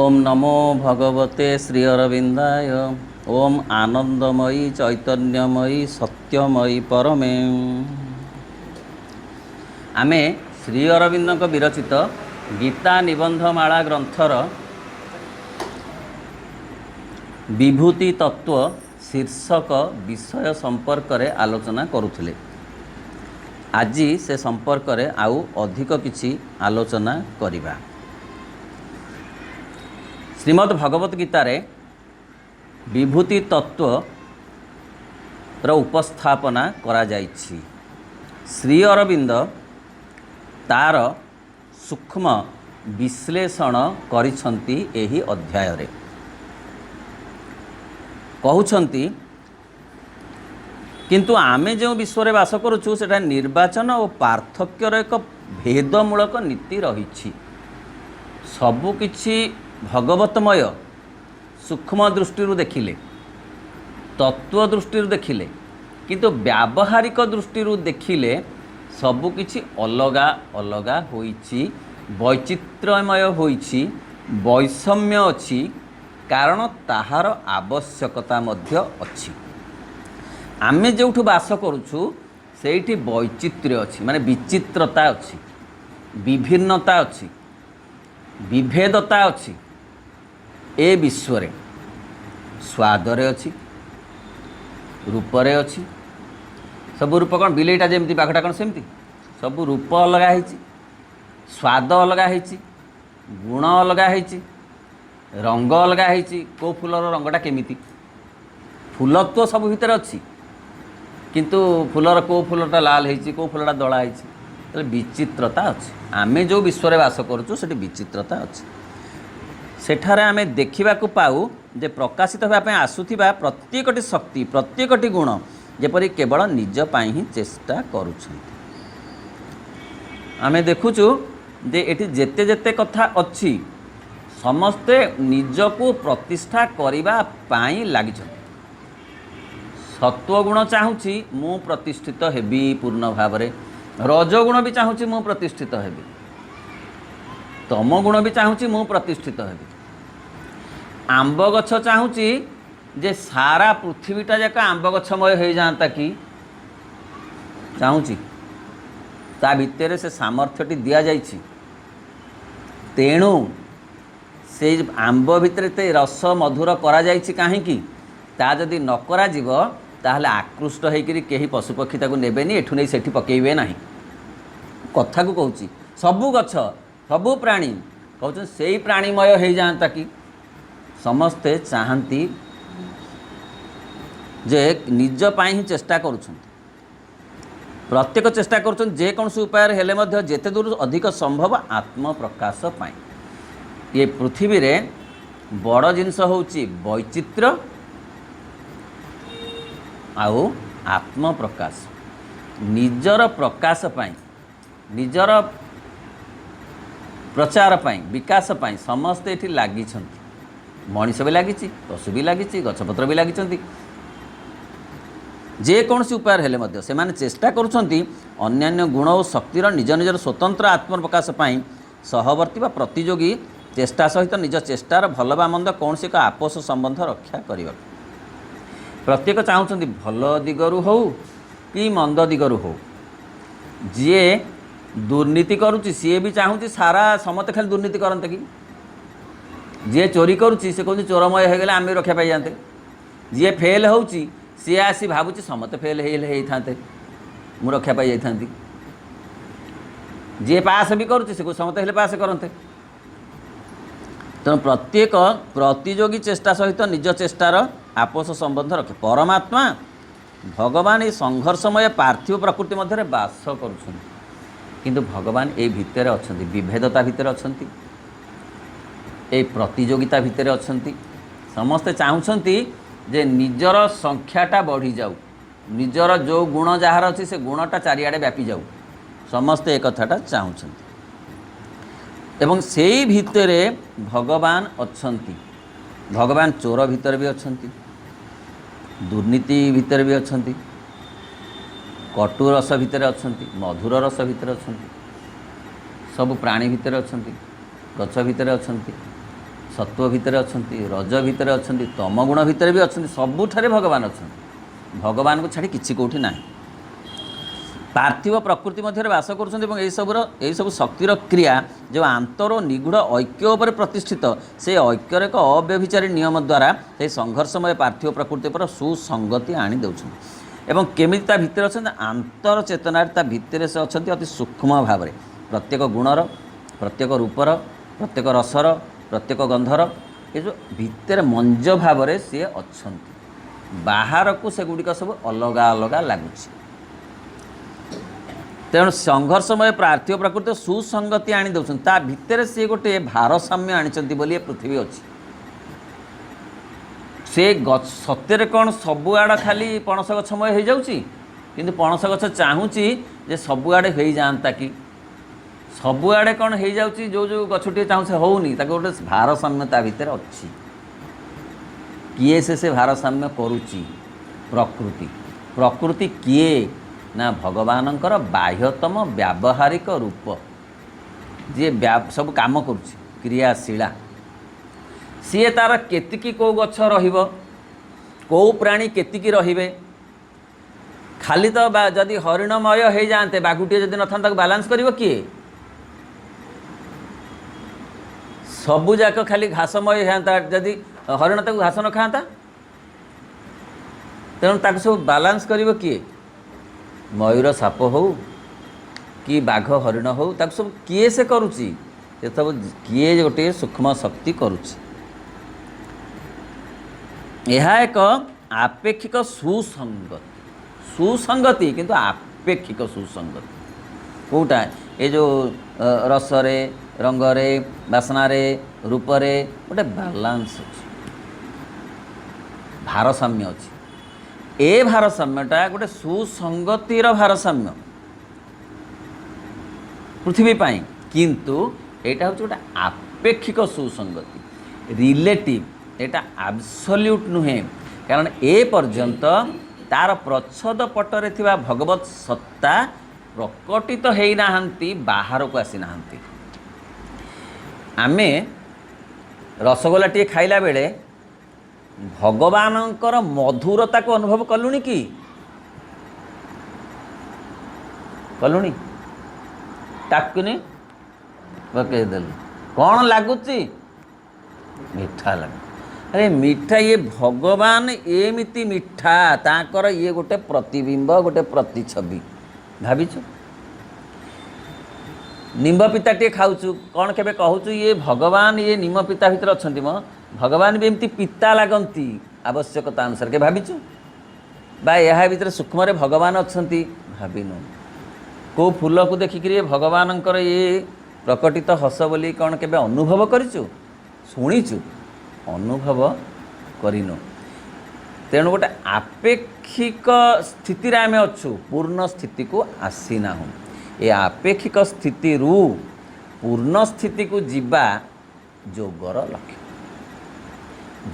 ओम नमो भगवते श्री अरविंदाय। ओम आनंदमयी चैतन्यमयी सत्यमयी परमे। आमे श्री अरविंद विरचित गीता निबंधमाला ग्रंथर विभूति तत्व शीर्षक विषय संपर्क में आलोचना करुथिले। आज से संपर्क में आउ अधिक किछि आलोचना करिबा। श्रीमद् भगवत गीतार विभूति तत्व उपस्थापना करा जाइछि। श्री अरविंद तार सूक्ष्म विश्लेषण करिछंती एही अध्याय रे। कहउछंती किंतु आमे जो विश्व बास करुछु सेटा निर्वाचन और पार्थक्यर एक भेदमूलक नीति रही। सबुकिछि भगवतमय सूक्ष्म दृष्टि देखिले, तत्व दृष्टि देखिले, किंतु व्यावहारिक दृष्टि देखिले सबुकिछि अलगा अलगा होइछि, वैचित्र्यमय होइछि, वैषम्य अछि। कारण ताहार आवश्यकता मध्य अछि। आमे जोठु बास करुछु सेठी वैचित्र्य अछि, माने विचित्रता अछि, विभिन्नता अछि, विभेदता अछि। ए विश्व रे स्वादरे अछि, रूपरे अछि। सब रूप कौन बिलेटा जमती बाघटा कौन सेमती सब रूप अलगा होइछि, स्वाद अलगा होइछि, गुण अलगा होइछि, रंग अलगा होइछि। को फूलर रंगटा केमिति फूल तो सब भितर अछि, किंतु फूलर को फूलटा लाल होइछि, को फूलटा दला होइछि। तो विचित्रता अछि। आमे जो विश्व रे वास करूछु सेठी विचित्रता अछि। सेठारे आमे देखिबा को पाऊ जे प्रकाशित होबा पय आसुथिबा प्रत्येकटी शक्ति, प्रत्येकटी गुण जेपरि केवल निज पाई ही चेष्टा करूछंती। आमे देखुछु जे एठी जेते जेते कथा अछि समस्ते निजको प्रतिष्ठा करिबा पाई लागिछंती। सत्वगुण चाहूछि मु प्रतिष्ठित हेबी पूर्ण भाव रे, रजोगुण भी चाहूछि मु प्रतिष्ठित हेबी, तम गुण भी चाहूछि मु प्रतिष्ठित हेबी। आंब गछ चाहूछि जे सारा पृथ्वीटा जाक आंब गछमय हो जाता कि चाहूछि, ता भितर से सामर्थ्यटी दिया जाइछि। तेणु से आंब भितर ते रस मधुर करा जाइछि काहींकि ता जदि न करा जीव ताहले आकृष्ट होइकरी केही पशुपक्षी ताकू नेबेनी, एठु नै सेठी पकेइबे नाही। कथा को कहूछि सबु गछ सबु प्राणी कहउछन सेही प्राणीमय हो जाता कि समस्ते चाहती जे निज पाई ही चेष्टा करुछन। प्रत्येक चेष्टा करुछन जे कौन उपाय हेले मध्य जेते दूर अधिक संभव आत्म प्रकाश पाई। ये पृथ्वी रे बड़ जिनस होउची वैचित्र आउ आत्म प्रकाश। निजर प्रकाश पाई, निजर प्रचार पाई, विकास पाई समस्ते एठी लागि छंती। मनीष भी लगी, पशु भी लगी, गछपत्र भी लगी। जे कौन उपाय हेले मध्य से माने चेष्टा करुछंती अन्यान्य गुण और शक्तिर निज निजर स्वतंत्र आत्म प्रकाश पाई सहवर्ती वा प्रतियोगी चेष्टा सहित निज चेष्टार भल बा मंद कौन से एक आपस संबंध रक्षा करबा। प्रत्येक चाहूछंती भल दिगरु हो कि मंद दिगरु हो। जे दुर्नीति करुछि सी भी चाहूँगी सारा समते खाली दुर्नीति करते कि। जी चोरी करुच्ची से कहते चोरमय हो गले आम भी रक्षा पाई जाते। जी फेल होउची सी आसी भावुची समते फेल होते मु रक्षा पाई जाती। जी पास भी करुच्ची से समते हेले पास करते। तेणु प्रत्येक प्रतियोगी चेष्टा सहित निज चेष्टार आपस संबंध रखे। परमात्मा भगवान ये संघर्षमय पार्थिव प्रकृति मध्य बास करुछन, किंतु भगवान ए भितर अछंती, विभेदता भितर अछंती, ए प्रतियोगिता भितर अछंती। समस्ते चाहूछंती जे निजर संख्याटा बढ़ी जाऊ, निजर जो गुण जहार अच्छी से गुणटा चारिआडे व्यापी जाऊ। समस्ते एक कथाटा चाहूछंती एवं सेई भितरे भगवान अछंती। भगवान चोर भितर भी अछंती, दुर्नीति भितर भी अछंती, कटु रस भितर अछंती, मधुर रस भितर अछंती, सब प्राणी भितर अछंती, गछ भितर अछंती, सत्व भितर अछंती, रज भितर अछंती, तमगुण भितर भी अछंती, सबुठारे भगवान अछंती। भगवान को छाड़ी किछि कोठी नाही। पार्थिव प्रकृति मध्य बास कर सब शक्तिर क्रिया जो आंतर और निगूढ़ ऐक्य उपर प्रतिष्ठित से ऐक्यर एक अव्यभिचारी नियम द्वारा से संघर्षमय पार्थिव प्रकृति पर सुसंगति आनी देउछन। एवं केमिति ता भितर अछन आंतर चेतनार ता भितर से अछंती अति सूक्ष्म भाव में प्रत्येक गुणर, प्रत्येक रूपर, प्रत्येक रसर, प्रत्येक गंधर ये जो भितर मंज भाव में सी अछंती। बाहर को सेगुड़िक सब अलग अलग लगुच। तेणु संघर्षमय पार्थिव प्रकृति सुसंगति आनी दौरान ता भितर सी गोटे भारसाम्य आनी बोली पृथ्वी अच्छी। से गछ सत्य कौन सबुआड़ खाली पणस गछमय हो जाऊँगी किंतु पणस गछ चाहूँगी जे सबुआड़े हो जाता कि सबुआड़े कौन हो जाऊँगी जो जो गछटे चाहूँ से होनी गोटे भारसाम्य ता भितर अच्छी। किए से भारसाम्य करुच्ची प्रकृति। प्रकृति किए ना भगवानंकर बाह्यतम व्यावहारिक रूप जी सब काम करुच्ची क्रियाशीला। सी तार केतिकी कौ गछ रहिबो कौ प्राणी केतिकी रहिबे खाली तो जदि हरिणमय हो जाते बाघुटे जदि न था बालांस करिवो किए सबु जाक खाली घासमय होता जदि हरिण ताक घास न खाता तेणु ताक सब बालांस करिवो किए मयूर साप हो कि बाघ हरिण हो ताक सब किए से करुच्ची से सब किए गोटे सूक्ष्म शक्ति करुच्ची। यह एक आपेक्षिक सुसंगति किंतु आपेक्षिक सुसंगति कौटा ये जो रसरे रंगरे बासनारे रूपरे गोटे बालांस अच्छी भारसाम्य अच्छी। ए भारसाम्यटा गोटे सुसंगतिर भारसाम्य पृथ्वी पाई किंतु एटा हूँ गोटे आपेक्षिक सुसंगति रिलेटिव एटा एब्सोल्यूट नुहे कारण ए पर्यंत तार प्रच्छद पटरे थिबा भगवत सत्ता प्रकटित हेई नाहंती बाहर को आसी नाहंती। आमे रसगोला टी खाइला बेले भगवानंकर मधुरता को अनुभव कलुनी कि कलुनी टाकुनी पकईदेल कौन लगुच मीठा लगे। अरे मीठा ये भगवान एमिति मीठा ताकर ये गोटे प्रतिबिंब गोटे प्रतिछवि भाविଛୁ निम्ब पिता टे खाऊचु कौन केबे कहूचु ये भगवान ये निम्ब पिता भितर अछंती म भगवान भी एमती पिता लागंती आवश्यकता अनुसार के भाविଛୁ बा यह भितर सूक्ष्म भगवान अछंती भाविनु को फूल को देखिक भगवानंकर ये प्रकटित हस बोली कौन केबे अनुभव करिछु शुणीचु अनुभव करिनु। तेणु गोटे आपेक्षिक स्थिति रे आमे अच्छु पूर्ण स्थिति को आसीना हूँ। ये आपेक्षिक स्थिति रु पूर्ण स्थिति को जीवा जोगर लक्ष्य।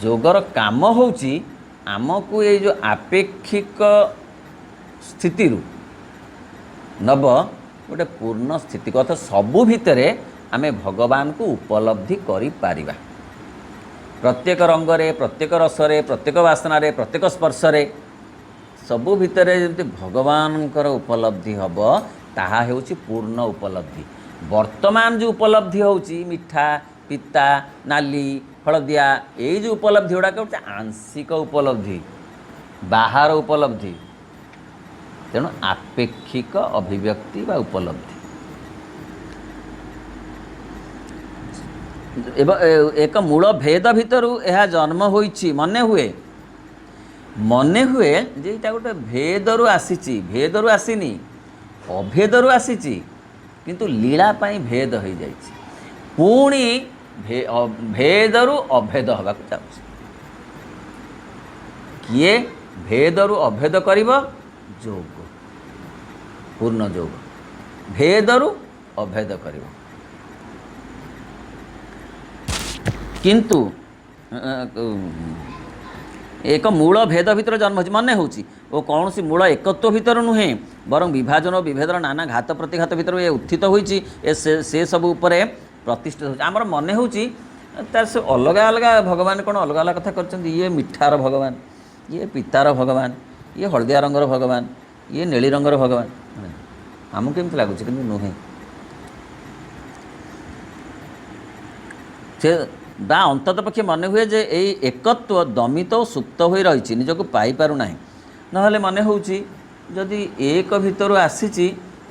जोगर काम होउची आमको ये जो आपेक्षिक स्थिति रु नब गोटे पूर्ण स्थिति को सबु भितरे आमे भगवान को उपलब्धि करि पारिबा। प्रत्येक रंगरे प्रत्येक रसरे प्रत्येक बासनारे प्रत्येक स्पर्शरे सबु भितरे जमती भगवानकर उपलब्धि हम ताहा हेउची पूर्ण उपलब्धि। वर्तमान जो उपलब्धि होउची मिठा पिता नाली हलदिया ये जो उपलब्धि गुड़ाक होचे आंशिक उपलब्धि बाहर उपलब्धि। तेणु आपेक्षिक अभिव्यक्ति बा उपलब्धि एक मूल भेद भितर यह जन्म होइछि मने हुए जे इटा गोटे भेदरु आसीछि भेदरु आसीनी अभेदरु आसीछि किंतु लीला पाई भेद हो जाइछि पुणी भेदरु अभेद हवा चाहूँ किए भेदरु अभेद करिब जोग पूर्ण जोग भेदरु अभेद करिब किंतु एक मूल भेद भितर जन्म मन होची ओ कौन सी मूल एकत्व भितर नुहे बरं विभाजन और विभेदर नाना घात प्रतिघात भितर ये उत्थित होइची से सब उपरे प्रतिष्ठित होची। आमर मन होची ତାର ସେ ଅଲଗା ଅଲଗା ଭଗବାନ କ'ଣ ଅଲଗା ଅଲଗା କଥା କରିଛନ୍ତି। ଇଏ ମିଠାର ଭଗବାନ, ଇଏ ପିତାର ଭଗବାନ, ଇଏ ହଳଦିଆ ରଙ୍ଗର ଭଗବାନ, ଇଏ ନେଳି ରଙ୍ଗର ଭଗବାନ। ଆମକୁ କେମିତି ଲାଗୁଛି କିନ୍ତୁ ନୁହେଁ। ସେ ବା ଅନ୍ତତଃ ପକ୍ଷେ ମନେ ହୁଏ ଯେ ଏଇ ଏକତ୍ୱ ଦମିତ ଓ ସୁପ୍ତ ହୋଇ ରହିଛି, ନିଜକୁ ପାଇପାରୁନାହିଁ। ନହେଲେ ମନେ ହେଉଛି ଯଦି ଏକ ଭିତରୁ ଆସିଛି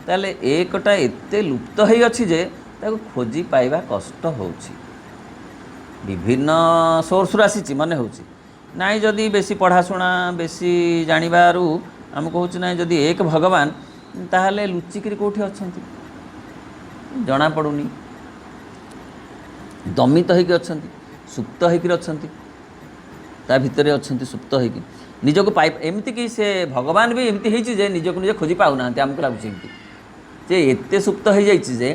ତାହେଲେ ଏକଟା ଏତେ ଲୁପ୍ତ ହୋଇଅଛି ଯେ ତାକୁ ଖୋଜି ପାଇବା କଷ୍ଟ ହେଉଛି। ବିଭିନ୍ନ ସୋର୍ସରୁ ଆସିଛି ମନେ ହେଉଛି। ନାଇଁ ଯଦି ବେଶୀ ପଢ଼ାଶୁଣା ବେଶୀ ଜାଣିବାରୁ ଆମକୁ କହୁଛି ନାହିଁ ଯଦି ଏକ ଭଗବାନ ତାହେଲେ ଲୁଚିକିରି କେଉଁଠି ଅଛନ୍ତି ଜଣାପଡ଼ୁନି। ଦମିତ ହେଇକି ଅଛନ୍ତି, ସୁପ୍ତ ହେଇକିରି ଅଛନ୍ତି, ତା ଭିତରେ ଅଛନ୍ତି ସୁପ୍ତ ହେଇକି ନିଜକୁ ପାଇ। ଏମିତିକି ସେ ଭଗବାନ ବି ଏମିତି ହେଇଛି ଯେ ନିଜକୁ ନିଜେ ଖୋଜି ପାଉନାହାନ୍ତି। ଆମକୁ ଲାଗୁଛି ଏମିତି ଯେ ଏତେ ସୁପ୍ତ ହେଇଯାଇଛି ଯେ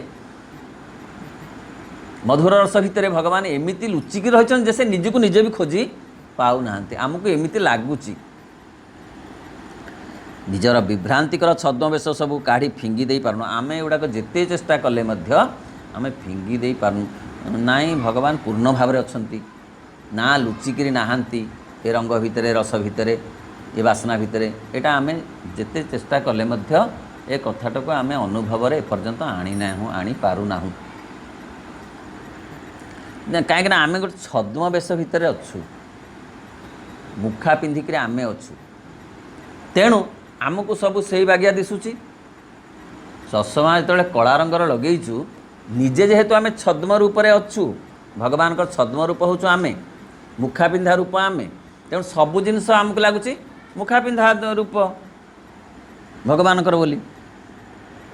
ମଧୁର ରସ ଭିତରେ ଭଗବାନ ଏମିତି ଲୁଚିକି ରହିଛନ୍ତି ଯେ ସେ ନିଜକୁ ନିଜେ ବି ଖୋଜି ପାଉନାହାନ୍ତି। ଆମକୁ ଏମିତି ଲାଗୁଛି। ନିଜର ବିଭ୍ରାନ୍ତିକର ଛଦ୍ମବେଶ ସବୁ କାଢ଼ି ଫିଙ୍ଗି ଦେଇପାରୁନୁ। ଆମେ ଏଗୁଡ଼ାକ ଯେତେ ଚେଷ୍ଟା କଲେ ମଧ୍ୟ ଆମେ ଫିଙ୍ଗି ଦେଇପାରୁନୁ। ନାଇଁ ଭଗବାନ ପୂର୍ଣ୍ଣ ଭାବରେ ଅଛନ୍ତି, ନା ଲୁଚିକିରି ନାହାନ୍ତି ଏ ରଙ୍ଗ ଭିତରେ, ରସ ଭିତରେ, ଏ ବାସ୍ନା ଭିତରେ। ଏଇଟା ଆମେ ଯେତେ ଚେଷ୍ଟା କଲେ ମଧ୍ୟ ଏ କଥାଟାକୁ ଆମେ ଅନୁଭବରେ ଏପର୍ଯ୍ୟନ୍ତ ଆଣିପାରୁନାହୁଁ। କାହିଁକିନା ଆମେ ଗୋଟେ ଛଦ୍ମବେଶ ଭିତରେ ଅଛୁ, ମୁଖା ପିନ୍ଧିକିରି ଆମେ ଅଛୁ। ତେଣୁ ଆମକୁ ସବୁ ସେଇ ବାଗିଆ ଦିଶୁଛି। ଚଷମା ଯେତେବେଳେ କଳା ରଙ୍ଗର ଲଗେଇଛୁ, ନିଜେ ଯେହେତୁ ଆମେ ଛଦ୍ମ ରୂପରେ ଅଛୁ, ଭଗବାନଙ୍କର ଛଦ୍ମ ରୂପ ହେଉଛୁ ଆମେ, ମୁଖା ପିନ୍ଧା ରୂପ ଆମେ। ତେଣୁ ସବୁ ଜିନିଷ ଆମକୁ ଲାଗୁଛି ମୁଖା ପିନ୍ଧା ରୂପ ଭଗବାନଙ୍କର ବୋଲି।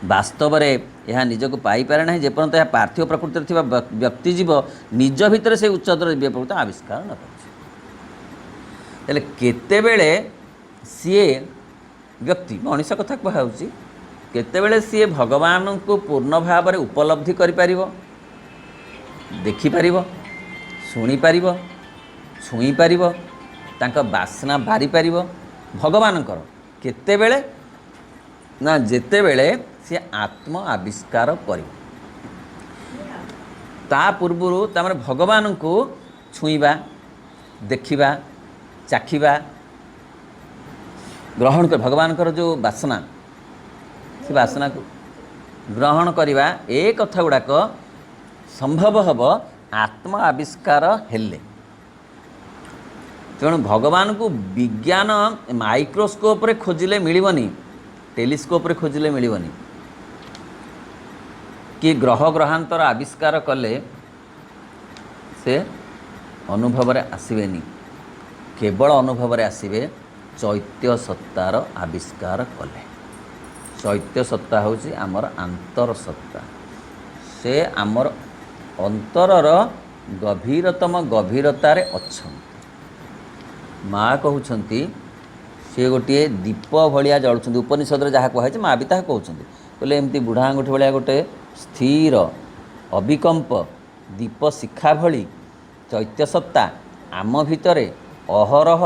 ବାସ୍ତବରେ ଏହା ନିଜକୁ ପାଇପାରେ ନାହିଁ ଯେପର୍ଯ୍ୟନ୍ତ ଏହା ପାର୍ଥିବ ପ୍ରକୃତିରେ ଥିବା ବ୍ୟକ୍ତି ଜୀବ ନିଜ ଭିତରେ ସେ ଉଚ୍ଚତର ଦିବ୍ୟ ପ୍ରକୃତି ଆବିଷ୍କାର ନ କରୁଛି। ହେଲେ କେତେବେଳେ ସିଏ ବ୍ୟକ୍ତି, ମଣିଷ କଥା କୁହାଯାଉଛି, କେତେବେଳେ ସିଏ ଭଗବାନଙ୍କୁ ପୂର୍ଣ୍ଣ ଭାବରେ ଉପଲବ୍ଧି କରିପାରିବ, ଦେଖିପାରିବ, ଶୁଣିପାରିବ, ଛୁଇଁପାରିବ, ତାଙ୍କ ବାସ୍ନା ବାରିପାରିବ ଭଗବାନଙ୍କର? କେତେବେଳେ ନା ଯେତେବେଳେ ସିଏ ଆତ୍ମ ଆବିଷ୍କାର କରିବ। ତା ପୂର୍ବରୁ ତାମାନେ ଭଗବାନଙ୍କୁ ଛୁଇଁବା, ଦେଖିବା, ଚାଖିବା, ଗ୍ରହଣ କରି ଭଗବାନଙ୍କର ଯେଉଁ ବାସ୍ନା, ସେ ବାସ୍ନାକୁ ଗ୍ରହଣ କରିବା, ଏ କଥା ଗୁଡ଼ାକ ସମ୍ଭବ ହେବ ଆତ୍ମ ଆବିଷ୍କାର ହେଲେ। ତେଣୁ ଭଗବାନଙ୍କୁ ବିଜ୍ଞାନ ମାଇକ୍ରୋସ୍କୋପରେ ଖୋଜିଲେ ମିଳିବନି, ଟେଲିସ୍କୋପରେ ଖୋଜିଲେ ମିଳିବନି, କି ଗ୍ରହ ଗ୍ରହାନ୍ତର ଆବିଷ୍କାର କଲେ ସେ ଅନୁଭବରେ ଆସିବେନି। କେବଳ ଅନୁଭବରେ ଆସିବେ ଚୈତ୍ୟ ସତ୍ତାର ଆବିଷ୍କାର କଲେ। ଚୈତ୍ୟ ସତ୍ତା ହେଉଛି ଆମର ଆନ୍ତର ସତ୍ତା। ସେ ଆମର ଅନ୍ତରର ଗଭୀରତମ ଗଭୀରତାରେ ଅଛନ୍ତି। ମା କହୁଛନ୍ତି ସେ ଗୋଟିଏ ଦୀପ ଭଳିଆ ଜଳୁଛନ୍ତି। ଉପନିଷଦରେ ଯାହା କୁହାଯାଇଛି ମା ବି ତାହା କହୁଛନ୍ତି। କହିଲେ ଏମିତି ବୁଢ଼ା ଆଙ୍ଗୁଠି ଭଳିଆ ଗୋଟେ ସ୍ଥିର ଅବିକମ୍ପ ଦୀପ ଶିଖା ଭଳି ଚୈତ୍ୟ ସତ୍ତା ଆମ ଭିତରେ ଅହରହ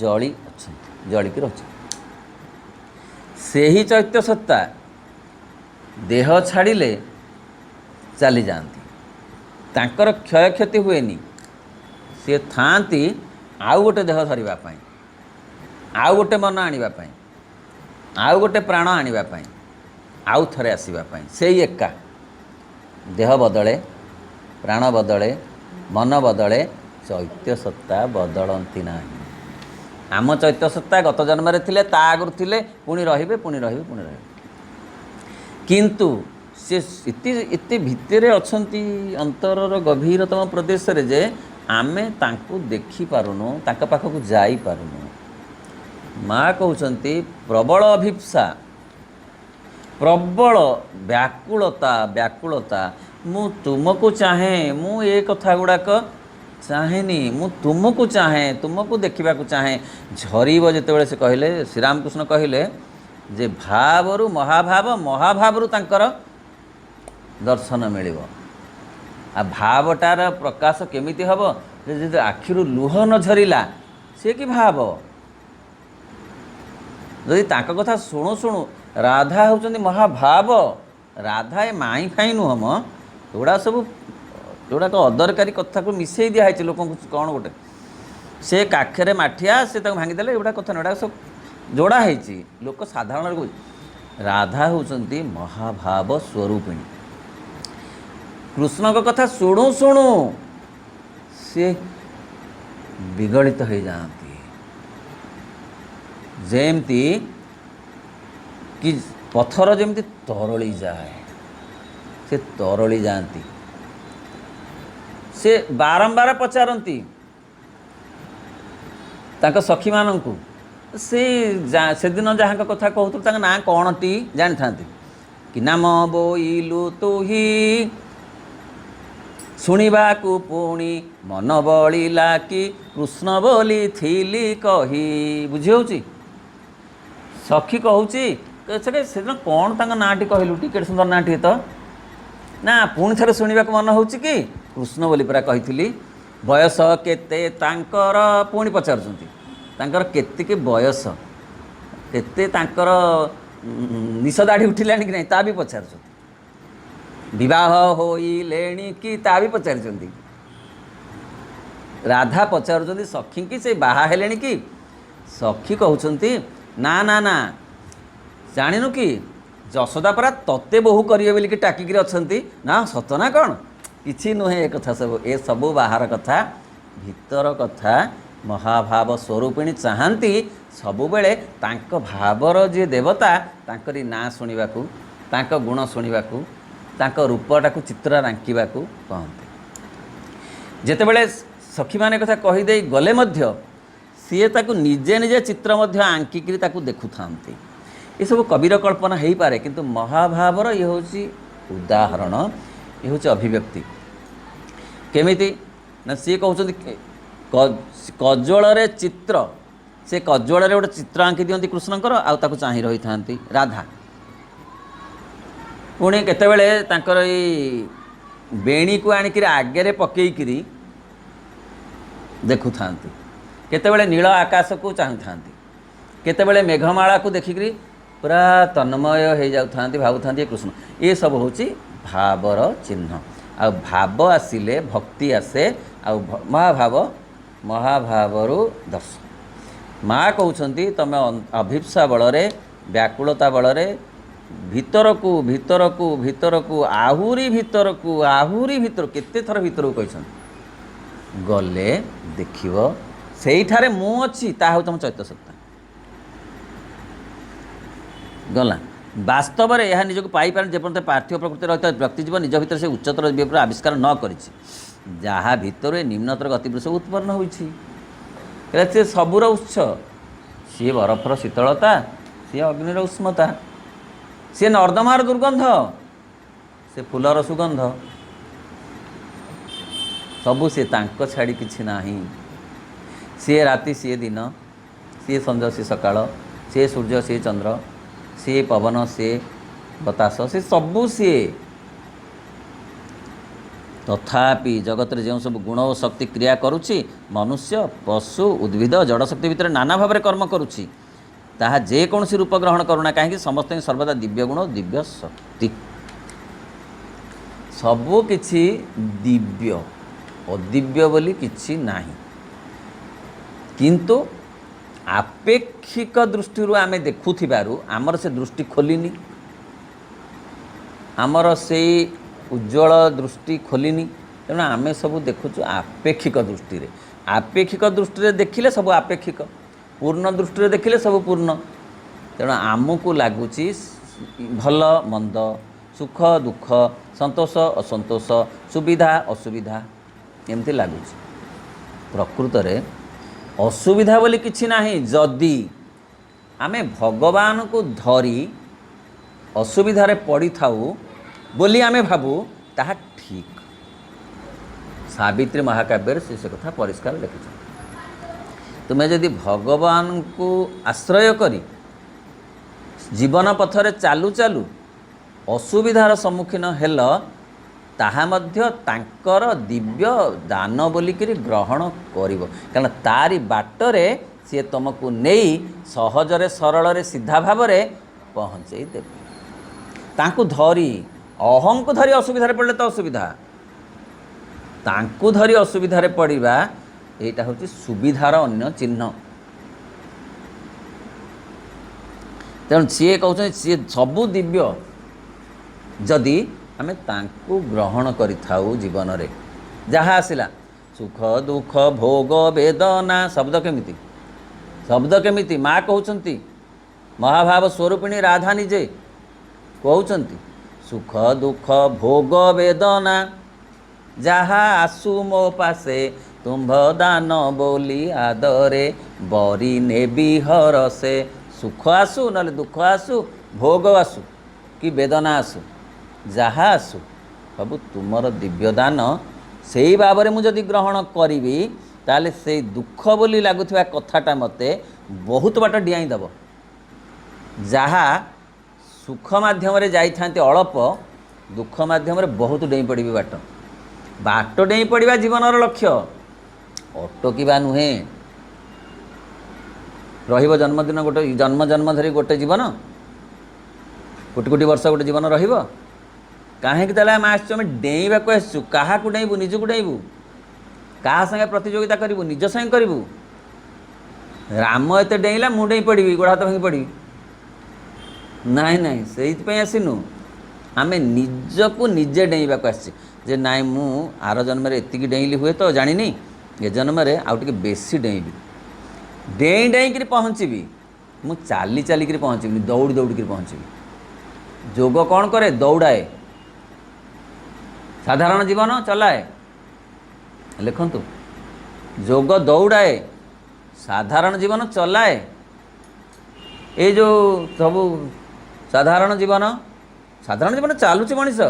ଜଳି ଅଛନ୍ତି, ଜଳିକି ରହୁଛନ୍ତି। ସେହି ଚୈତ୍ୟ ସତ୍ତା ଦେହ ଛାଡ଼ିଲେ ଚାଲିଯାଆନ୍ତି, ତାଙ୍କର କ୍ଷୟକ୍ଷତି ହୁଏନି। ସିଏ ଥାଆନ୍ତି ଆଉ ଗୋଟେ ଦେହ ଧରିବା ପାଇଁ, ଆଉ ଗୋଟେ ମନ ଆଣିବା ପାଇଁ, ଆଉ ଗୋଟେ ପ୍ରାଣ ଆଣିବା ପାଇଁ, ଆଉ ଥରେ ଆସିବା ପାଇଁ। ସେଇ ଏକା ଦେହ ବଦଳେ, ପ୍ରାଣ ବଦଳେ, ମନ ବଦଳେ, ଚୈତ୍ୟ ସତ୍ତା ବଦଳନ୍ତି ନାହିଁ। ଆମ ଚୈତ୍ୟ ସତ୍ତା ଗତ ଜନ୍ମରେ ଥିଲେ, ତା ଆଗରୁ ଥିଲେ, ପୁଣି ରହିବେ, ପୁଣି ରହିବେ, ପୁଣି ରହିବେ। କିନ୍ତୁ ସେ ଏତେ ଭିତରେ ଅଛନ୍ତି ଅନ୍ତରର ଗଭୀରତମ ପ୍ରଦେଶରେ ଯେ ଆମେ ତାଙ୍କୁ ଦେଖିପାରୁନୁ, ତାଙ୍କ ପାଖକୁ ଯାଇପାରୁନୁ। ମା କହୁଛନ୍ତି ପ୍ରବଳ ଅଭିପ୍ସା, ପ୍ରବଳ ବ୍ୟାକୁଳତା। ମୁଁ ତୁମକୁ ଚାହେଁ, ମୁଁ ଏ କଥା ଗୁଡ଼ାକ ଚାହେଁନି, ମୁଁ ତୁମକୁ ଚାହେଁ, ତୁମକୁ ଦେଖିବାକୁ ଚାହେଁ। ଝରିବ ଯେତେବେଳେ ସେ କହିଲେ, ଶ୍ରୀରାମକୃଷ୍ଣ କହିଲେ ଯେ ଭାବରୁ ମହାଭାବ, ମହାଭାବରୁ ତାଙ୍କର ଦର୍ଶନ ମିଳିବ। ଆଉ ଭାବଟାର ପ୍ରକାଶ କେମିତି ହେବ? ଯଦି ଆଖିରୁ ଲୁହ ନ ଝରିଲା ସେ କି ଭାବ? ଯଦି ତାଙ୍କ କଥା ଶୁଣୁ ଶୁଣୁ ରାଧା ହେଉଛନ୍ତି ମହାଭାବ। ରାଧା ଏ ମାଇଁ ଫାଇଁ ନୁହଁ ମ, ଏଗୁଡ଼ା ସବୁ जोड़ाक अदरकारी कथा को मिसई दिखाई लोक कौन गोटे से काखेरे माठिया से भांगीदे एगुड़ा कथा ना सब जोड़ा है लोक साधारण राधा होती महाभाव स्वरूपिणी कृष्ण को कथा शुणु शुणु सी विगलित हो जाती जेमती कि पथर जमी तरली जाए से तरली जाती से बारंबार पचारती तांका सखी मानू से दिन जहाँ कथा कहते ना कौन टी जानी था कि नाम बोइलु तु ही शुणिबाकु पुणी मन बलिला कि कृष्ण बोली थिली कही बुझी होची सखी कहूची से दिन कौन तांका नाटी कहलु टी सुंदर नाटी तो ना पुणी थे शुणा मन हो कि कृष्ण बोली पूरा कही बयस केते तांकर पुणी पचार केतिक बयस केते तांकर निश दाढ़ी उठिलानी कि नहीं ता भी पचार विवाह होइलेणी कि ता भी पचार राधा पचार सखी कि से बाहा हेलेनी कि सखी कहते ना ना ना जानिनु कि जशोदा परा तत्ते बोहू करिए बोलिकी टाकिक अच्छी ना सत ना कौन किसी नुहे ए कथा सब ए सबू बाहर कथा भीतर कथा महाभाव स्वरूपिणी चाहती सबुबले तांक भावर जी देवता तांकरी ना शुणवाकू तांक गुण शुणवाकू तांक रूपटा को चित्र रांकिबाकू कहते जेतेबेले सखी माने कथा कहीदे गले मध्य सी ताकू निजे निजे चित्र मध्य आंकिकी ताकू देखु थांती ये सब कविर कल्पना हो पारे किंतु महाभावर ये हूँ उदाहरण ये हूँ अभिव्यक्ति केमिति ना सी कहते कज्वल चित्र से कज्वल गोटे चित्र आंकी दिखती कृष्णकर आउ चाह रही था राधा पुणी केतेबेले तांकर बेणी को आणिक आगे पकईकरी देखु था केतेबेले नील आकाश को चाहूँ केतेबेले मेघमाला को देखिक पूरा तन्मय हो जाऊँ भावुं कृष्ण ये सब हूँ भावर चिन्ह आ भाव आसिले भक्ति आसे आ महाभाव महाभावर दर्श माँ कहते तुम अभिप्सा बल व्याकुलता बल भीतर को भीतर को भीतर को आहुरी भीतर को आहुरी भीतर केते थर भीतर को कहते गले देखिव सेठारे मु अच्छी ता हूँ तुम चैत्य सत्ता गला वास्तव में यह निजक पाइपार जेपर्यंत पार्थिव प्रकृति रही है व्यक्तिजीव निज भीतर से उच्चतर दिव्य आविष्कार न करिछि जहाँ भीतर निम्नतर गतिपुरुष उत्पन्न होइछि से सबूर उत्स सी बरफर शीतलता सी अग्निर उष्मता सी नर्दमार दुर्गंध से फूलर सुगंध सबू सी तांको छाड़ी किछि नाही सी राति सी दिन सी संध्या सी सकाळ सी सूर्य सी चंद्र सी पवन सी बतास सी सबू सी तथापि जगत रे जो सब गुण और शक्ति क्रिया करुछि मनुष्य पशु उद्भिद जड़ शक्ति भितर नाना भाव में कर्म करुछि ताहा जे कौन रूप ग्रहण करूना कहीं समस्त सर्वदा दिव्य गुण दिव्य शक्ति सबू किछि दिव्य अदिव्य बोली किछि नाही किंतु आपेक्षिक दृष्टि आम देखुथिबारु आमर से दृष्टि खोलिनी आमर से उज्ज्वल दृष्टि खोलिनी तेणु आम सब देखुचु आपेक्षिक दृष्टि रे आपेक्षिक दृष्टि रे देखिले सब आपेक्षिक पूर्ण दृष्टि रे देखिले सब पूर्ण तेणु आमको लगुच भल मंद सुख दुख संतोष असंतोष सुविधा असुविधा एमती लगुच प्रकृत रे असुविधा बोली किछि नाही जदि आमे भगवान को धरी असुविधारे पड़ी थाऊ बोली आमे भाबू ताहा ठीक सावित्री महाकाव्य से कथा परिष्कार लिखि तुम्हें जदि भगवान को आश्रय करी जीवन पथरे चालू चालू असुविधार सम्मुखीन हेल ताहा मध्य तांकर दिव्य दान बोलिकी ग्रहण करिवो कारण तारी बाटरे सी तुमको नहीं सहजरे सरल सीधा भाव पहुँचे देवे तांको धरी अहं को धरी असुविधा पड़े तो असुविधा तांकु धरी असुविधारे पड़िबा एटा होची सुविधार अन्य चिन्ह। तेणु सी कहते सी सबु दिव्य जदि आमे तांकु ग्रहण करिथाउ जीवन रे जहाँ आसिला सुख दुख भोग वेदना शब्द केमिति माँ कहउचंती महाभाव स्वरूपिणी राधा निजे कहउचंती सुख दुख भोग वेदना जहाँ आसु मो पासे तुम्भ दान बोली आदरे बरी नेबी हरसे सुख आसु नले दुख आसु भोग आसु कि वेदना आसु जहाँ आसु बाबू तुमर दिव्य दान से ही भाव में मुझे ग्रहण करी ताले से दुख बोली लगुवा कथाटा मते बहुत बाट डियाई दब जहाँ सुख माध्यम जाई अल्प दुख माध्यम बहुत डेई पड़ी बाट डेई पड़ा जीवन लक्ष्य अटकिबा नुहे रहिबो जन्मदिन गोटे जन्म जन्म धरी गोटे जीवन कोटि कोटि वर्ष गोटे जीवन रहिबो कहीं आम आम डेइबा को आसु क्या डेइबू निजक डेइबू क्या संगे प्रतियोगिता करू निज संगे करू राम एत डेइला मु डेई पड़ी गोड़ हाथ भांगी पड़ी नाई नाई से आसीनु आम निजक निजे डेइबा को आसी जे नाई मु आर जन्म एतिकी डेइली हुए तो जानी ए जन्म आउ टे बेसी डेइबी डेई डेई पहुँचबी मु चाली चालिक पहुँचबी दौड़ी दौड़ी पहुँचबी जोग कौन करे दौड़ाए साधारण जीवन चलाए लिखंतु जोग दौड़ाए साधारण जीवन चलाए ये जो सब साधारण जीवन चलुची मनीष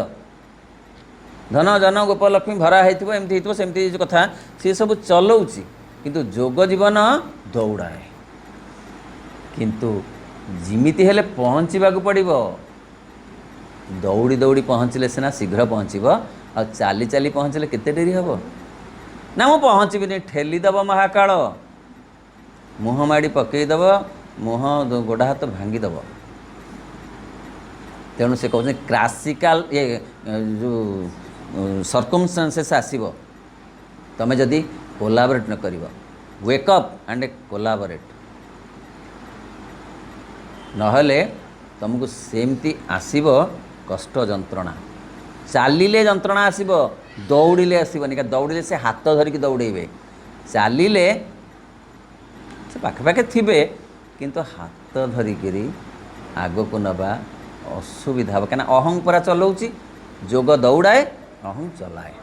धन जन गोपलक्ष्मी भरा होमती सेमती कथा सी सब चलाऊँगी किंतु जोग जीवन दौड़ाए किंतु जिमिति हेले पहुँचवा पड़ो दौड़ी दौड़ी पहुँचले सीना शीघ्र पहुँचब आ चाली चाली पहुँचले केते डेरी हम ना मु पहुँचबी ठेलीदेव महाकाल मुह माड़ी पकईदेव मुह गोड़ हाथ भांगीदेव तेणु से कहते क्लासिकाल ये जो सर्कमस्टांसेस आसीबो तमे जदि कोलाबरेट न करिवो वेकअप एंड कोलाबरेट नहले तुमको सेमती आसीबो कष्ट जंत्रणा चालिले जंत्रणा आसीबो दौड़िले आसीबनी का दौड़िले से हाथ धरिकी दौड़ेबे चालिले से पाखे पाखे थिबे किंतु हाथ धरिकी आग को नबा असुविधा हे कहीं अहं पूरा चलाऊँगी जोग दौड़ाए अहं चलाए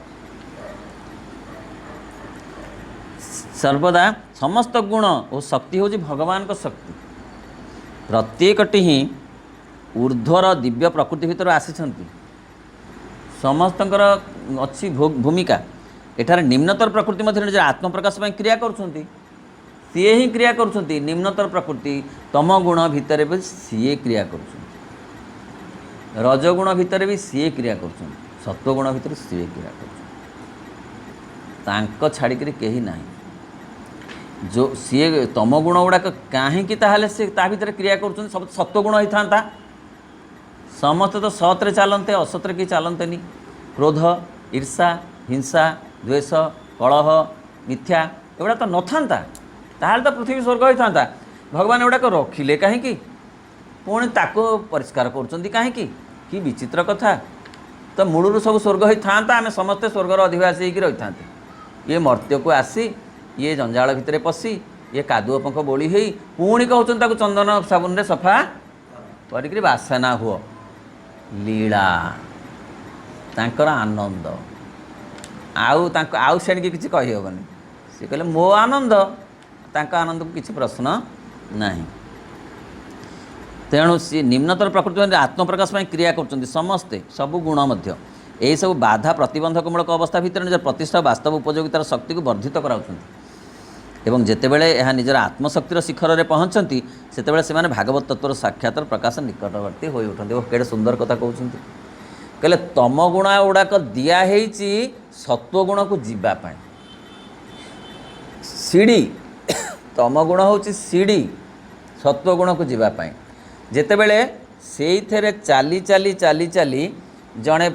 सर्वदा समस्त गुण और शक्ति हूँ भगवान को शक्ति प्रत्येकटी ही ऊर्ध्वर दिव्य प्रकृति भितर आसिछंती समस्तंकर अच्छी भूमिका एठार निम्नतर प्रकृति मध्य निज आत्मप्रकाश में क्रिया करुछंती सी ही क्रिया करुछंती निम्नतर प्रकृति तम गुण भितर भी सी क्रिया करुछंती रजगुण भितर भी सी क्रिया करुछंती सत्वगुण भितर सी क्रिया करुछंती छाड़िक कहीं ना जो सी तम गुण गुड़ाक कहीं से भितर क्रिया करुछंती सब सत्वगुण होता था समस्ते तो सत्रे चलते असत्रे कि चलते क्रोध ईर्षा हिंसा द्वेष कलह मिथ्या एगुड़ा तो न था ताल तो पृथ्वी स्वर्ग होता था भगवान एगुड़ाक रखिले कहीं पुणी ताको परिष्कार करुँच कहीं कि विचित्र कथा तो मूलरू सब स्वर्ग होता आम समस्ते स्वर्गर अधिवासी होकर रही था ये मर्त्य को आसी ये जंजाल भितर पशि ये कादुଅ पंख बोली हो पुणी कहते चंदन साबुन सफा कर बासना हुआ लीला तांकर आनंद आउ सेणिक किसी कहीहबनी सी कहले मो आनंद तांका आनंद को किसी प्रश्न नहीं तेणु सी निम्नतर प्रकृति में आत्मप्रकाश में क्रिया कर समस्ते सबु गुण मध्य यही सब बाधा प्रतिबंधकमूलक अवस्था भितर निज प्रतिष्ठा वास्तव उपयोगितार शक्ति को वर्धित कराउछंती एवं जेतेबेले यह निजर आत्मशक्तिर शिखर में पहुँचती से भागवत तत्वर साक्षात प्रकाश निकटवर्ती हो उठती वो केड़े सुंदर कथा कहते कहले तम गुण गुड़ाक दिखाई सत्वगुण को जीवाई सीढ़ी तम गुण हूँ सीढ़ी सत्वगुण को जीवाई जेतेबेले से चली चली चली चली जड़े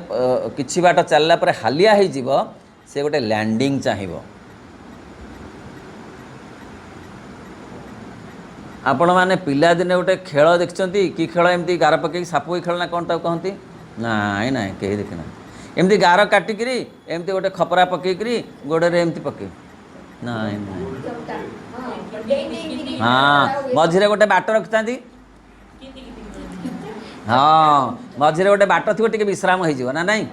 किछि बाट चलला पर हालिया हो से गोटे लैंडिंग चाहिए। आपण मैंने पिलादिने गोटे खेल देखते कि खेल एमती गार पकई साप खेल ना कौन ताको कहती नाई ना कहीं देखना एमती गार काटिक एमती गोटे खपरा पकईकरी गोड़े एमती पकई नाई हाँ मझे गोटे बाट रखता हाँ मझे गोटे बाट थी टे विश्राम हो ना नाई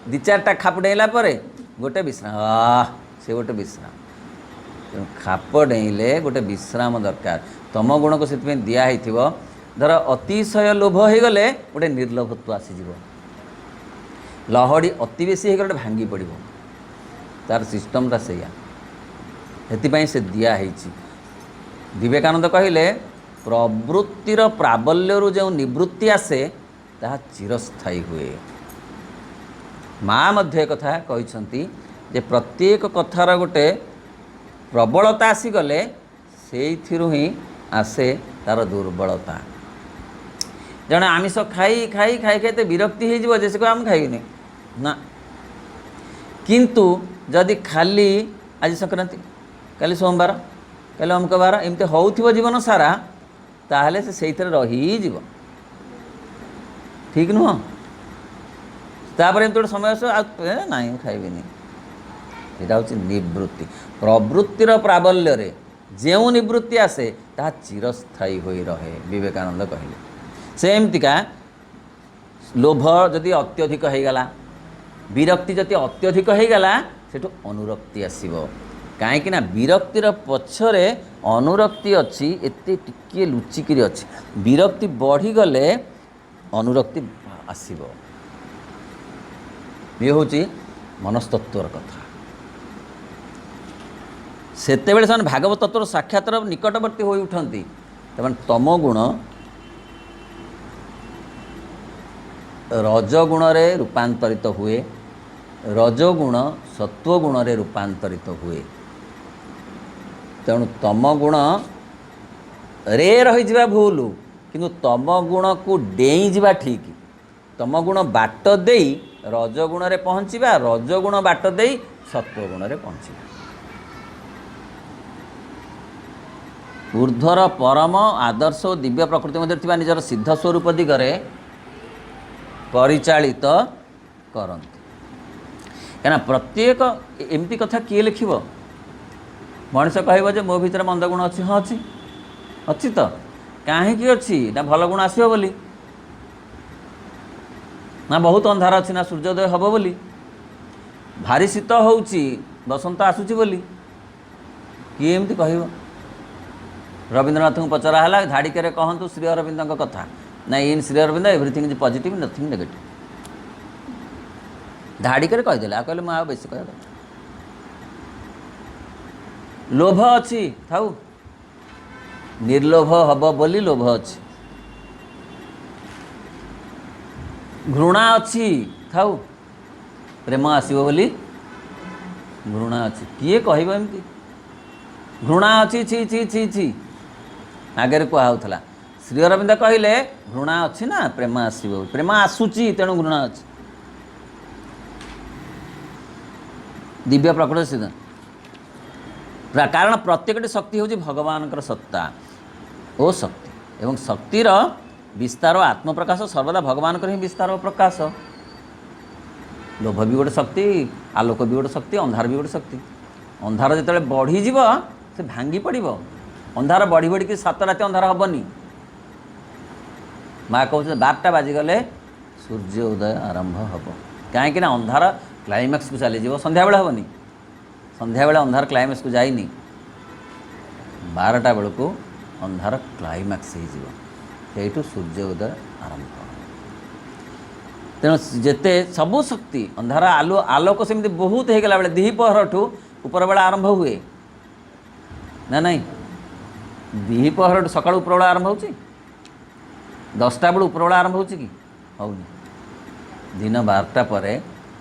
दी चार्टा खाप डेला गोटे विश्राम से गोटे विश्राम तेणु खाप डेले गोटे विश्राम दरकार तम गुण को से दिखाई धर अतिशय लोभ हो गले गोटे निर्लोभत्व आसीज लहड़ी अति बेसी हो गले भांगी पड़ तार सिस्टमटा से से दिखाई विवेकानंद कहले प्रवृत्तिर प्राबल्य जो निवृत्ति आसे ताहा चिरस्थायी हुए। माँ मध्य कथा कहते जे प्रत्येक कथार गोटे प्रबलता आसीगले से ही आसे तार दुर्बलता। जड़े आमिष खाई खाई खाई खाई विरक्ति हो जैसे आम खाइबनी ना किंतु जदि खाली आज संक्रांति काली सोमवार काली अमुक बार एमती हो जीवन सारा ताहले से रही ठीक नुह तापर एमती गोटे समय आस ना खाइबनी यहाँ हूँ निवृत्ति प्रवृत्तिर प्राबल्य रे जो निवृत्ति आसे ता चिरस्थायी हो रहे। विवेकानंद कहले से एमतिका लोभ जदि अत्यधिक हो गला विरक्ति जदि अत्यधिक हो गला सेठु अनुरक्ति आसीबो कहीं विरक्तिर पछरे अनुरक्ति अच्छी एते टिके लुचिकी अच्छी विरक्ति बढ़ी गले अनुरक्ति आसीबो। ये हूँ मनस्तत्वर कथा सेते बेले से भागवत तत्व साक्षातर निकटवर्ती हो उठती तम गुण रजगुण रे रूपांतरित हुए रजगुण सत्वगुण रे रूपांतरित हुए तेणु तम गुण रे रही भूल किंतु तम गुण को डेई जा ठीक तम गुण बाट दे रजगुण रे पहुँचवा रजगुण बाट दे सत्वगुण रे पहुँचवा। ऊर्ध्वर परम आदर्श और दिव्य प्रकृति मध्य निजर सिद्ध स्वरूप दिगरे परिचालित करते क्या प्रत्येक एमती कथा किए लिख मनीष कह मो भीतर मंद गुण अच्छी हाँ अच्छी अच्छी तो कहीं अच्छी ना भल गुण आसो बोली ना बहुत अंधार अच्छी ना सूर्योदय हम बोली भारी शीत हो बसंत आसूची बोली किए एमती कह रवींद्रनाथ को पचरा है धाड़िके कहतु श्री अरविंद कथा ना in Shri Aurobindo everything is positive nothing negative धाड़िके कहीदे आ कहले मुझे बेस कह लोभ अच्छी थाऊ निर्लोभ हम बोली लोभ अच्छी घृणा अच्छी थाऊ प्रेम आसो बोली घृणा अच्छी किए कह एमती घृणा अच्छी छी छी छी छी आगे कहला श्री अरविंद कहले घृणा अच्छी ना प्रेम आसो प्रेम आसूची तेणु घृणा अच्छी दिव्य प्रकृति सिद्ध कारण प्रत्येकटी शक्ति हूँ भगवान सत्ता ओ शक्ति एवं शक्तिर विस्तार आत्मप्रकाश सर्वदा भगवान ही विस्तार प्रकाश लोभ भी गोटे शक्ति आलोक भी गोटे शक्ति अंधार भी गोटे शक्ति अंधार जो बढ़ीज से भांगी पड़ अंधार बढ़ी बढ़ी 7 राति अंधार हेनी माँ कहते 12टा बाजिगले सूर्य उदय आरंभ हम कहीं अंधार क्लाइमैक्स को चली संध्या बेले हेनी संध्या बेले अंधार क्लाइमैक्स को जाइनी 12टा बेलू अंधार क्लाइमैक्स हो सूर्य उदय आरंभ तेणु जेते सबू शक्ति अंधार आलो आलोक सेमती बहुत हो गला बेले द्विपहर ठू ऊपर बेला आरंभ हुए ना नहीं द्विपहर सकाल ऊपर बेला आरंभ हो 10टा बेलू ऊपर बेला आरंभ हो दिन 12टा पर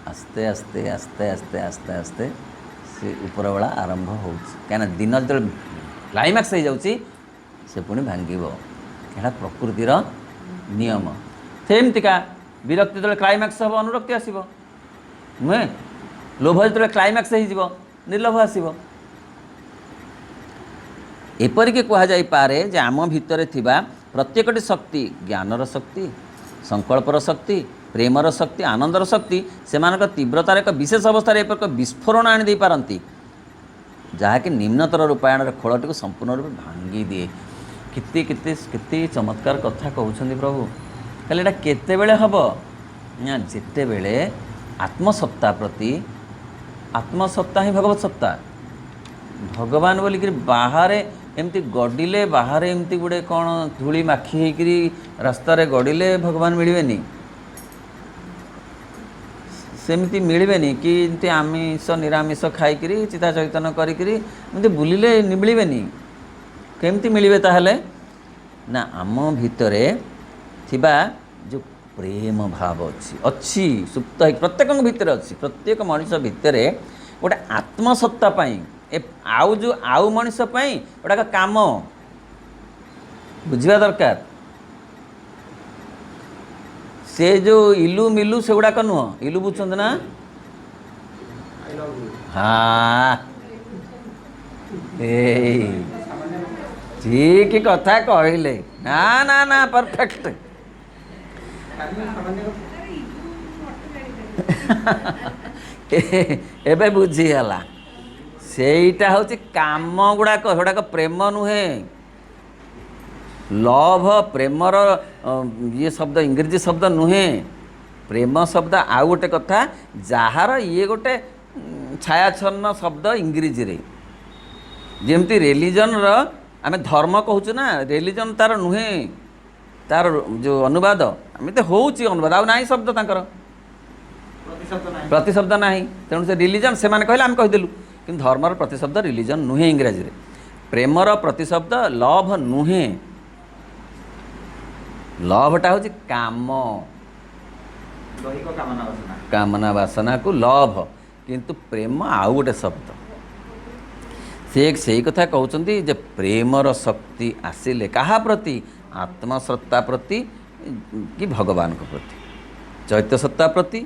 आस्ते आस्ते आस्ते आस्ते आस्ते आस्ते से ऊपर बेला आरंभ हो कहीं दिन जो क्लाइमैक्स हो जाऊँगी से पुणी भांग यहाँ प्रकृतिर नियम सेमतिका विरक्ति जो क्लाइमैक्स हम अनुरक्ति आसो नुहे लोभ ଯେତେବେଳେ କ୍ଲାଇମାକ୍ସ ହେଇଯିବ ନିର୍ଲୋଭ ଆସିବ। ଏପରିକି କୁହାଯାଇପାରେ ଯେ ଆମ ଭିତରେ ଥିବା ପ୍ରତ୍ୟେକଟି ଶକ୍ତି, ଜ୍ଞାନର ଶକ୍ତି, ସଂକଳ୍ପର ଶକ୍ତି, ପ୍ରେମର ଶକ୍ତି, ଆନନ୍ଦର ଶକ୍ତି, ସେମାନଙ୍କ ତୀବ୍ରତାର ଏକ ବିଶେଷ ଅବସ୍ଥାରେ ଏପରି ଏକ ବିସ୍ଫୋରଣ ଆଣିଦେଇପାରନ୍ତି ଯାହାକି ନିମ୍ନତର ରୂପାୟଣର ଖୋଳଟିକୁ ସମ୍ପୂର୍ଣ୍ଣ ରୂପେ ଭାଙ୍ଗି ଦିଏ। କେତେ କେତେ କେତେ ଚମତ୍କାର କଥା କହୁଛନ୍ତି ପ୍ରଭୁ। ହେଲେ ଏଇଟା କେତେବେଳେ ହେବ ନା ଯେତେବେଳେ ଆତ୍ମସତ୍ତା ପ୍ରତି, ଆତ୍ମସତ୍ତା ହିଁ ଭଗବତ ସତ୍ତା, ଭଗବାନ ବୋଲିକିରି ବାହାରେ ଏମିତି ଗଡ଼ିଲେ, ବାହାରେ ଏମିତି ଗୋଟେ କ'ଣ ଧୂଳି ମାଖି ହେଇକିରି ରାସ୍ତାରେ ଗଡ଼ିଲେ ଭଗବାନ ମିଳିବେନି, ସେମିତି ମିଳିବେନି। କି ଏମିତି ଆମିଷ ନିରାମିଷ ଖାଇକିରି ଚିତା ଚୈତନ୍ୟ କରିକିରି ଏମିତି ବୁଲିଲେ ମିଳିବେନି। କେମିତି ମିଳିବେ ତାହେଲେ? ନା ଆମ ଭିତରେ ଥିବା ଯେଉଁ ପ୍ରେମ ଭାବ ଅଛି ସୁପ୍ତ ହେଇକି ପ୍ରତ୍ୟେକଙ୍କ ଭିତରେ ଅଛି। ପ୍ରତ୍ୟେକ ମଣିଷ ଭିତରେ ଗୋଟେ ଆତ୍ମସତ୍ତା ପାଇଁ ଆଉ ମଣିଷ ପାଇଁ ଗୋଟାକ କାମ ବୁଝିବା ଦରକାର। ସେ ଯେଉଁ ଇଲୁ ମିଲୁ ସେଗୁଡ଼ାକ ନୁହଁ। ଇଲୁ ବୁଝୁଛନ୍ତି ନା? ହଁ, ଏଇ ଠିକ କଥା କହିଲେ। ନା ନା ନା ପରଫେକ୍ଟ। ଏବେ ବୁଝିଗଲା। ସେଇଟା ହେଉଛି କାମ ଗୁଡ଼ାକ, ସେଗୁଡ଼ାକ ପ୍ରେମ ନୁହେଁ। ଲଭ ପ୍ରେମର ଇଏ ଶବ୍ଦ, ଇଂରେଜୀ ଶବ୍ଦ ନୁହେଁ। ପ୍ରେମ ଶବ୍ଦ ଆଉ ଗୋଟେ କଥା, ଯାହାର ଇଏ ଗୋଟେ ଛାୟାଚ୍ଛନ୍ନ ଶବ୍ଦ ଇଂରେଜୀରେ। ଯେମିତି ରିଲିଜନର ଆମେ ଧର୍ମ କହୁଛୁ ନା, ରିଲିଜନ ତାର ନୁହେଁ, ତାର ଯେଉଁ ଅନୁବାଦ ଏମିତି ହେଉଛି ଅନୁବାଦ, ଆଉ ନାହିଁ ଶବ୍ଦ ତାଙ୍କର, ପ୍ରତିଶବ୍ଦ ନାହିଁ। ତେଣୁ ସେ ରିଲିଜନ ସେମାନେ କହିଲେ ଆମେ କହିଦେଲୁ, କିନ୍ତୁ ଧର୍ମର ପ୍ରତିଶବ୍ଦ ରିଲିଜନ ନୁହେଁ ଇଂରାଜୀରେ। ପ୍ରେମର ପ୍ରତିଶବ୍ଦ ଲଭ ନୁହେଁ। ଲଭଟା ହେଉଛି କାମ, କାମନା ବାସନାକୁ ଲଭ, କିନ୍ତୁ ପ୍ରେମ ଆଉ ଗୋଟେ ଶବ୍ଦ। ସେ ସେଇ କଥା କହୁଛନ୍ତି ଯେ ପ୍ରେମର ଶକ୍ତି ଆସିଲେ କାହା ପ୍ରତି? ଆତ୍ମସତ୍ତା ପ୍ରତି କି ଭଗବାନଙ୍କ ପ୍ରତି, ଚୈତ୍ୟ ସତ୍ତା ପ୍ରତି,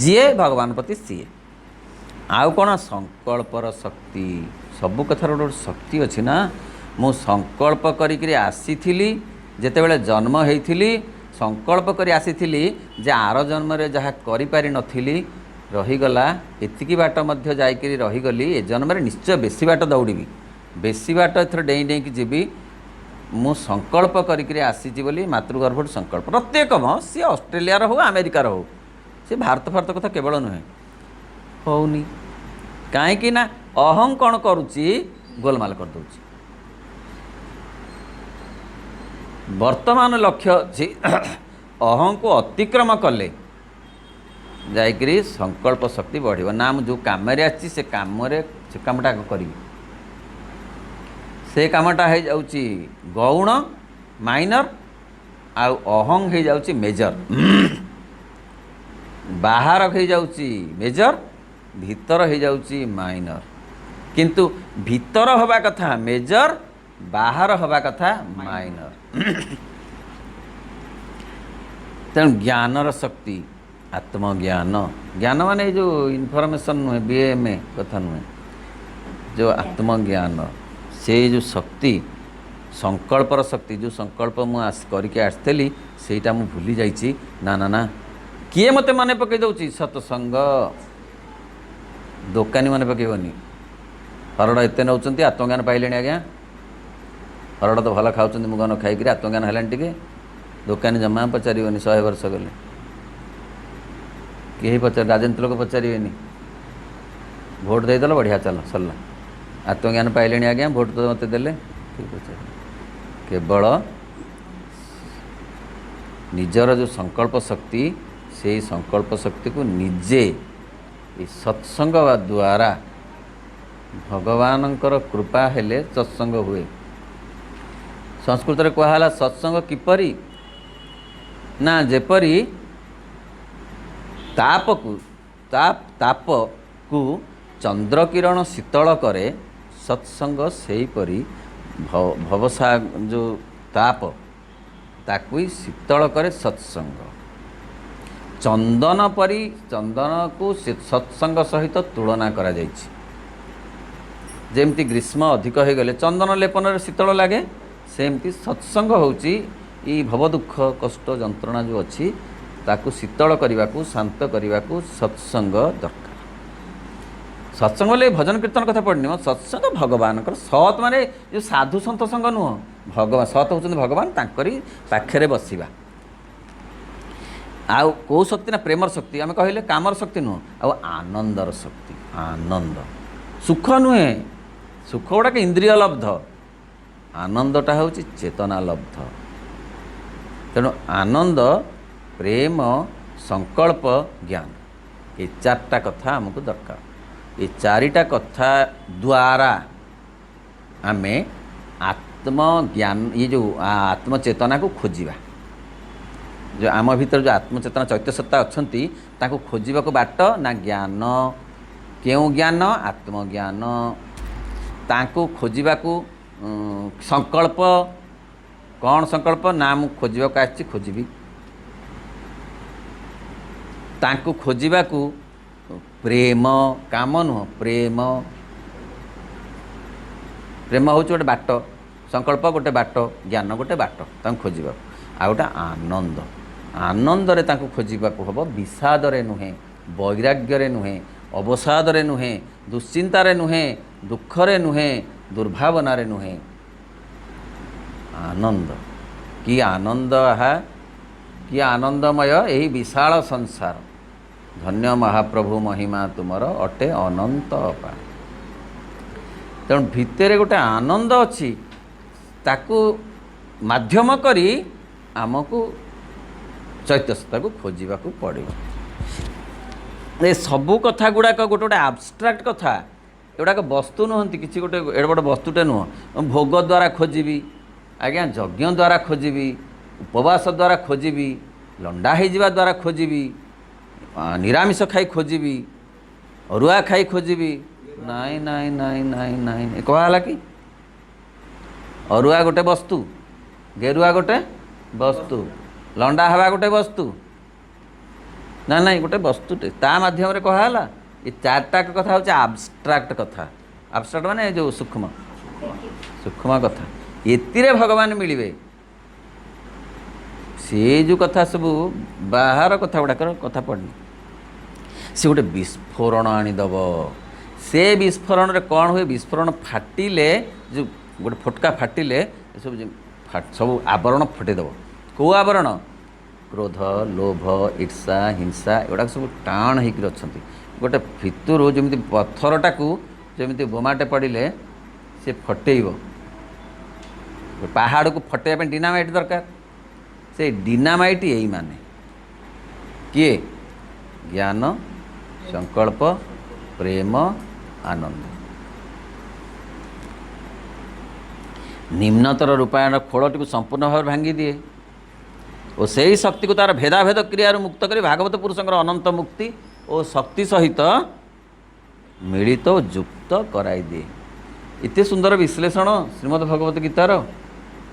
ଯିଏ ଭଗବାନ ପ୍ରତି ସିଏ। ଆଉ କ'ଣ? ସଂକଳ୍ପର ଶକ୍ତି। ସବୁ କଥାର ଗୋଟେ ଶକ୍ତି ଅଛି ନା। ମୁଁ ସଂକଳ୍ପ କରିକିରି ଆସିଥିଲି, ଯେତେବେଳେ ଜନ୍ମ ହେଇଥିଲି ସଂକଳ୍ପ କରି ଆସିଥିଲି ଯେ ଆର ଜନ୍ମରେ ଯାହା କରିପାରିନଥିଲି ରହିଗଲା, ଏତିକି ବାଟ ମଧ୍ୟ ଯାଇକରି ରହିଗଲି, ଏ ଜନ୍ମରେ ନିଶ୍ଚୟ ବେଶୀ ବାଟ ଦୌଡ଼ିବି, ବେଶୀ ବାଟ ଏଥର ଡେଇଁ ଡେଇଁକି ଯିବି। ମୁଁ ସଂକଳ୍ପ କରିକିରି ଆସିଛି ବୋଲି ମାତୃଗର୍ଭଠୁ ସଂକଳ୍ପ। ପ୍ରତ୍ୟେକ ସିଏ ଅଷ୍ଟ୍ରେଲିଆର ହେଉ ଆମେରିକାର ହେଉ, ସେ ଭାରତ କଥା କେବଳ ନୁହେଁ। ହେଉନି କାହିଁକି ନା ଅହଂ କ'ଣ କରୁଛି? ଗୋଲମାଲ କରିଦେଉଛି। ବର୍ତ୍ତମାନ ଲକ୍ଷ୍ୟ ଅଛି ଅହଂକୁ ଅତିକ୍ରମ କଲେ ଯାଇକରି ସଂକଳ୍ପ ଶକ୍ତି ବଢ଼ିବ। ନା ମୁଁ ଯେଉଁ କାମରେ ଆସିଛି ସେ କାମଟା କରିବି। ସେ କାମଟା ହେଇଯାଉଛି ଗୌଣ ମାଇନର, ଆଉ ଅହଂ ହେଇଯାଉଛି ମେଜର। ବାହାର ହେଇଯାଉଛି ମେଜର, ଭିତର ହେଇଯାଉଛି ମାଇନର। କିନ୍ତୁ ଭିତର ହେବା କଥା ମେଜର, ବାହାର ହେବା କଥା ମାଇନର। ତେଣୁ ଜ୍ଞାନର ଶକ୍ତି, ଆତ୍ମଜ୍ଞାନ, ଜ୍ଞାନ ମାନେ ଏଇ ଯେଉଁ ଇନଫର୍ମେସନ୍ ନୁହେଁ, BMA କଥା ନୁହେଁ, ଯେଉଁ ଆତ୍ମଜ୍ଞାନ, ସେଇ ଯେଉଁ ଶକ୍ତି, ସଂକଳ୍ପର ଶକ୍ତି, ଯେଉଁ ସଂକଳ୍ପ ମୁଁ କରିକି ଆସିଥିଲି ସେଇଟା ମୁଁ ଭୁଲି ଯାଇଛି। ନା ନା ନା, କିଏ ମୋତେ ମନେ ପକାଇ ଦେଉଛି? ସତ୍ସଙ୍ଗ। ଦୋକାନୀ ମନେ ପକାଇବନି। ହରଡ଼ ଏତେ ନେଉଛନ୍ତି, ଆତ୍ମଜ୍ଞାନ ପାଇଲେଣି ଆଜ୍ଞା, ହରଡ଼ ତ ଭଲ ଖାଉଛନ୍ତି, ମୁଗ ନ ଖାଇକିରି ଆତ୍ମଜ୍ଞାନ ହେଲାଣି ଟିକେ। ଦୋକାନୀ ଜମା ପଚାରିବନି 100 ବର୍ଷ ଗଲେ, କେହି ରାଜନୀତି ଲୋକ ପଚାରିବେନି। ଭୋଟ୍ ଦେଇଦେଲ ବଢ଼ିଆ, ଚାଲ ସରିଲା। ଆତ୍ମଜ୍ଞାନ ପାଇଲେଣି ଆଜ୍ଞା, ଭୋଟ୍ ତ ମୋତେ ଦେଲେ, କେହି ପଚାରିବେ। କେବଳ ନିଜର ଯେଉଁ ସଂକଳ୍ପ ଶକ୍ତି, ସେଇ ସଂକଳ୍ପ ଶକ୍ତିକୁ ନିଜେ ଏଇ ସତ୍ସଙ୍ଗ ଦ୍ୱାରା, ଭଗବାନଙ୍କର କୃପା ହେଲେ ସତ୍ସଙ୍ଗ ହୁଏ। ସଂସ୍କୃତରେ କୁହାହେଲା ସତ୍ସଙ୍ଗ କିପରି? ନା ଯେପରି ତାପକୁ ଚନ୍ଦ୍ରକିରଣ ଶୀତଳ କରେ, ସତ୍ସଙ୍ଗ ସେହିପରି ଯେଉଁ ତାପ ତାକୁ ହିଁ ଶୀତଳ କରେ ସତ୍ସଙ୍ଗ। चंदन परी चंदन को सत्संग सहित तुलना करा जाइछि। जेमती ग्रीष्म अधिक हो गले चंदन लेपन शीतल लगे, सेमती सत्संग होउछि ई भव दुख कष्ट जंत्रणा जो अच्छी ताकू शीतल करने को शांत करने को सत्संग दरकार। सत्संग बोले भजन कीर्तन कथा पढ़नी, सत्संग भगवान सत माने जो साधु सन्त संग नुह, भगवान सत होउछन्ति भगवान तांकरी पाखरे बसिबा। आउ कौ शक्ति ना प्रेमर शक्ति आम कहले कामर शक्ति नुह, आउ आनंदर शक्ति। आनंद सुख नुहे, सुख गुड़ाक इंद्रिय लब्ध, आनंदटा हूँ चेतना लब्ध। तेणु आनंद प्रेम संकल्प ज्ञान ये चारटा कथा आमको दरकार। ये चारिटा कथा द्वारा आमे आत्मज्ञान ये जो आत्मचेतना को खोजिबा, जो आम भीतर जो आत्मचेतना चैत्य सत्ता अच्छी ताको खोजिबा को बाट ना ज्ञान। केउ ज्ञान? आत्मज्ञान। ताको खोजिबा को संकल्प कौन संकल्प ना मु खोजिबा को आछि खोजिबी। ताको खोजिबा को प्रेम काम नुह, प्रेम प्रेम हूँ गोटे बाट, संकल्प गोटे बाट, ज्ञान गोटे बाट ताको खोजिबा। आ गोटे आनंद, आनंदरे ताको खोजिबा को हबो, विषादरे नुहे, वैराग्यरे नुहे, अवसादरे नुहे, दुश्चिंतारे नुहे, दुखरे नुहे, दुर्भावनारे नुहे। आनंद कि आनंद है कि आनंदमय यही विशाल संसार। धन्य महाप्रभु महिमा तुमर अटे अनंत अपार। तेणु भितर गोटे आनंद अच्छी ताकू माध्यम करी आमको चैत्यसत्ता को खोजिबा को पड़े। ए सबू कथा गुड़ाक गोटे गोटे आबस्ट्राक्ट कथा, एगुड़ाक वस्तु नुहति किसी गोटे एडे बड़ वस्तुटे नुह। भोग द्वारा खोजिबी आज्ञा, यज्ञ द्वारा खोजिबी, उपवास द्वारा खोजिबी, लंडा होइजिबा द्वारा खोजिबी, निरामिष खाई खोजिबी, अरुआ खाई खोजिबी। नाई नाई नाई नाई नाई कहला कि अरुआ गोटे वस्तु, गेरुआ गोटे वस्तु, लंडा हवा गोटे वस्तु ना ना गोटे वस्तुटे ता माध्यम रे कहला। ये चारटा कथा हूँ आबस्ट्राक्ट कथा। आबस्ट्राक्ट माने जो सूक्ष्म सूक्ष्म कथा, एतिरे भगवान मिलिबे। से जो कथा सब बाहर कथा गुड़ाकर कथा पढ़नी, से गोटे विस्फोरण आनीदब। से विस्फोरण रे कौन हुए? विस्फोरण फाटिले जो गोटे फटका फाटिले सब सब आवरण फटेदब। कौ आवरण? क्रोध, लोभ, ईर्षा, हिंसा एगुड़ा सब टाण होकर अच्छा। गोटे भितर जमी पत्थरटा को जमी बोमाटे पड़े से फटेब, पहाड़ को फटेबा डिनामाइट दरकार। से डिनामाइट यही माने किए? ज्ञान, संकल्प, प्रेम, आनंद। निम्नतर रूपायण खोलटी को संपूर्ण भाव भांगी दिए और से ही शक्ति को तार भेदाभेद क्रियार मुक्त कर भागवत पुरुषंकर अनंत मुक्ति और शक्ति सहित मिलित तो युक्त कराई दिए। इतने सुंदर विश्लेषण श्रीमद् भगवत गीतार।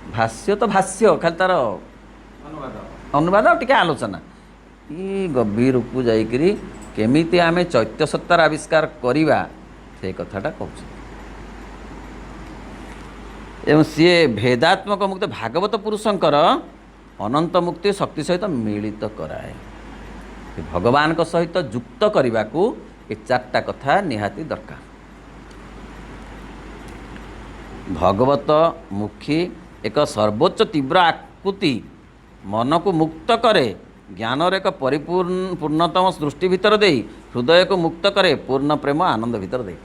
भाष्य तो भाष्य खाली तार अनुवाद टिके आलोचना, ये गभीर को जाइकरी केमिति आमे चैत्य सत्तार आविष्कार करिबा से कथाटा कहूँ। एवं सी भेदात्मक मुक्त भागवत पुरुषंकर अनंत मुक्ति शक्ति सहित मिलित कराए। भगवान को सहित युक्त करने को ये चारटा कथा निहाती दरकार। भगवत मुखी एक सर्वोच्च तीव्र आकृति मन को मुक्त करे, ज्ञान एक पूर्णतम दृष्टि भितर दे हृदय को मुक्त करे, पूर्ण प्रेम आनंद भितर दे।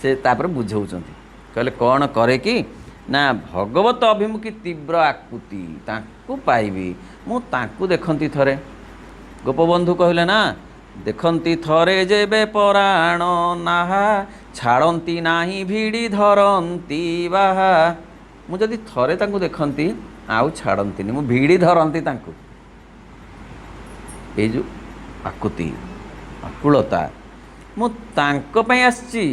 से तापर बुझाउछंती कहले कौन करे कि ना भगवत अभिमुखी तीव्र आकृति ताकू पाइबी मु ताकू देखंती थरे। गोपबंधु कहले ना देखंती थरे जेबे पराण नाहा छाड़ती नाही भिड़ी धरती बाहा। मु जदि थरे ताकू देखंती आउ छाड़ती मु भिड़ी धरती ताकू। ये जो आकुति आकुलता मु तांको पई आछि,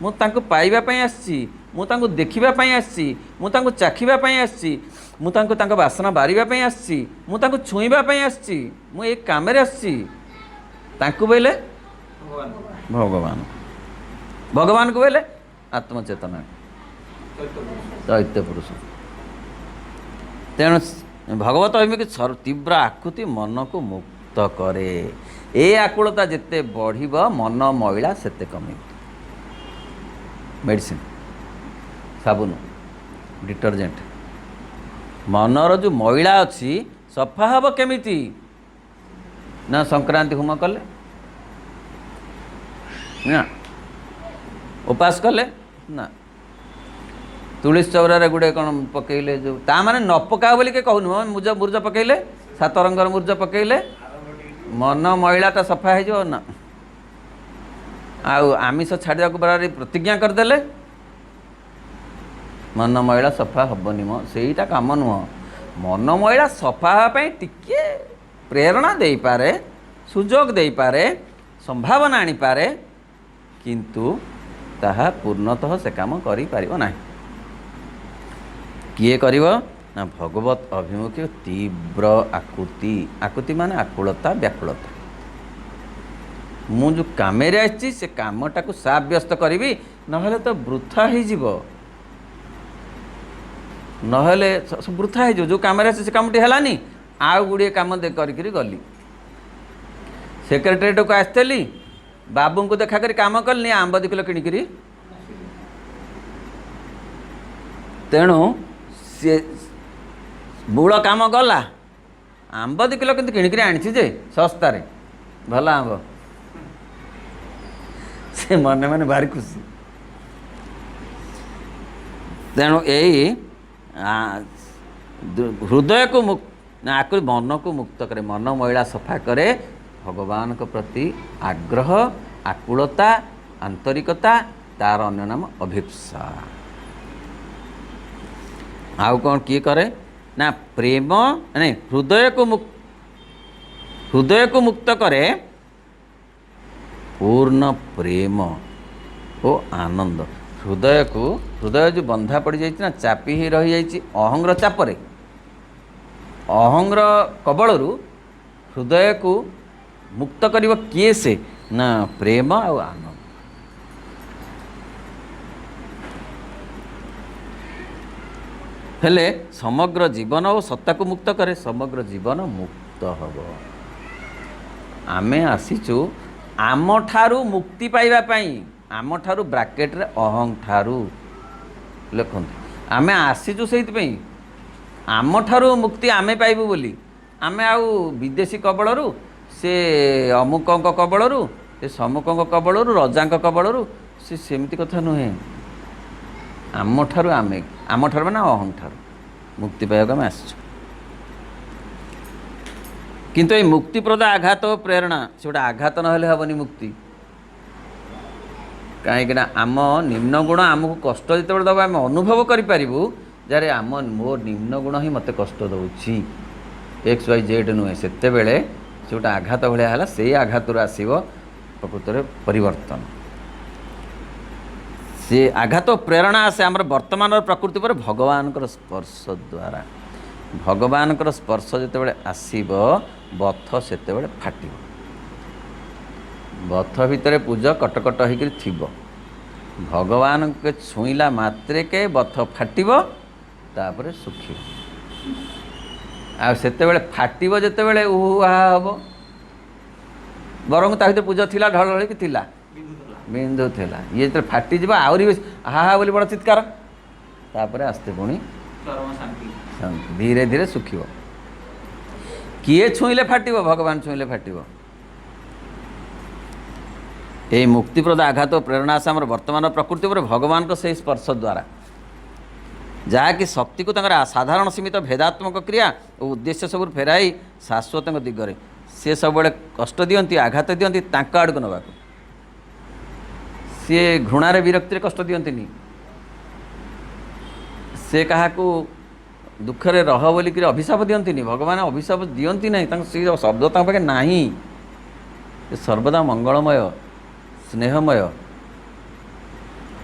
मु तांको पाइबा पई आछि, मु तांको देखिबा पई आछि, मु तांको चाखिबा पई आछि, मु तांको बासना बारिबा पई आछि, मु तांको छुईबा पई आछि, मु एक काम रे आछि। तांकु बोले भगवान, भगवान को बोले आत्मचेतना दैत्य पुरुष। तेणु भगवत अभिमुखी तीव्र आकुति मन को मुक्त करे। ए आकुलता जिते बढ़िब मन मैला सेते कमी। मेडिसिन साबुन डिटर्जेंट मनर जो मैला अच्छी सफा हम केमिति ना संक्रांति होम कले ना उपास कले ना तुलसी चौरारे गुड़े कौन पकईले जो ता माने न पका बोली के कहून मुर्ज मुर्ज पकईले 7 रंगर मुर्ज पकईले मन मैलाटा सफा हो ना। आमिष छाड़ा बराबर प्रतिज्ञा करदेले मन मैला सफा हेनी मो सेटा कम नुह। मन मैला सफा हाँपाई टिके प्रेरणा दे पारे, सुजोग दे पारे, संभावना आनी पारे, किंतु ताहा पूर्णतः से काम करि पारिबो नाही। किए करिबो ना भगवत अभिमुखी तीव्र आकुति। आकुति माने आकुलता व्याकुलता। मु जो कामेरे आछि से कामटा को साब्यस्त करिवि नहले तो वृथा ही जीवो, नहले वृथा ही जो कामेरे आछि से कामटी हलानी आउ गुड़िए काम दे करी गली। सेक्रेटेरिएट को आसली बाबू को देखा करी काम कली आंब 2 किलो किणिकी। तेणु सी मूल काम गला आंब 2 किलो कि किणिकी आनी जे सस्तारे भल आंब से मन मन भारी खुशी। तेणु यही हृदय को मुक्त आकु मन को मुक्त करे, मन मैला सफा करे, भगवान को प्रति आग्रह आकुलता आंतरिकता तार अन्य नाम अभिप्सा। आउ कौन किए करे ना प्रेम नहीं हृदय को मुक्त करे पूर्ण प्रेम ओ आनंद। हृदय जो बंधा पड़ जाइए ना चापी ही रही जाइए अहंग्र चापरे अहंग्र कबलरू हृदय को मुक्त करिव किए से ना प्रेम और आनंद। हेले समग्र जीवन और सत्ता को मुक्त करे, समग्र जीवन मुक्त हब। आमे आसीचु आम ठारू मुक्ति पाइबा पाई, आम ठारू ब्राकेट रे अहं ठारू लिखंतु आमे आसीचु सेहित पई आम ठारू मुक्ति आमे पाइबु बोली। आमे आउ विदेशी कबलरू से अमुकंक कबलरू से समुकंक कबलरू रजांक कबलरू से सेमती कथा नुहे। आम ठारू माने अहं ठारू मुक्ति पाइबा आमे आसीचु। किंतु ये मुक्तिप्रद आघात और प्रेरणा से गोटे आघात नहेले हेबनी मुक्ति। कहीं आम निम्न गुण आमको कष्ट जो दब आम अनुभव करूँ जारे आम मो निम्न गुण ही मत कष्ट दौची XYZ नुहे से गोटे आघात भाया से आघात आसव प्रकृत परिवर्तन। से आघात प्रेरणा आसे आम वर्तमान प्रकृति पर भगवान स्पर्श द्वारा। भगवान स्पर्श जिते आसब बथ से फाट बथ भितर पूज कटकट होकर थी भगवान के छुईला मात्रे के बथ फाटिब तापर सुखी आते फाटिब जिते उहा हम बरंग ता पूज थिला ढल कि थिला बिंदु थिला ये जो फाटिज आहरी हा हा बोली बड़ चित्कार तापर आस्ते पुणी धीरे धीरे सुखिब। किए छुईले फाटिब भगवान छुईले फाटिब। ये मुक्तिप्रद आघात और प्रेरणा से आम वर्तमान प्रकृति पर भगवान को से स्पर्श द्वारा जहाँकि शक्ति को साधारण सीमित भेदात्मक क्रिया और उद्देश्य सब फेराई शाश्वत दिगरे सी सब कष्ट दियंती आघात दियंती तांका आड़ को नवा सी घृणार विरक्ति कष्ट दियंती से क्या दुखरे रह बोलिक अभिशाप दियंती भगवान अभिशाप दियंती ना शब्द पाखे ना सर्वदा मंगलमय स्नेहमय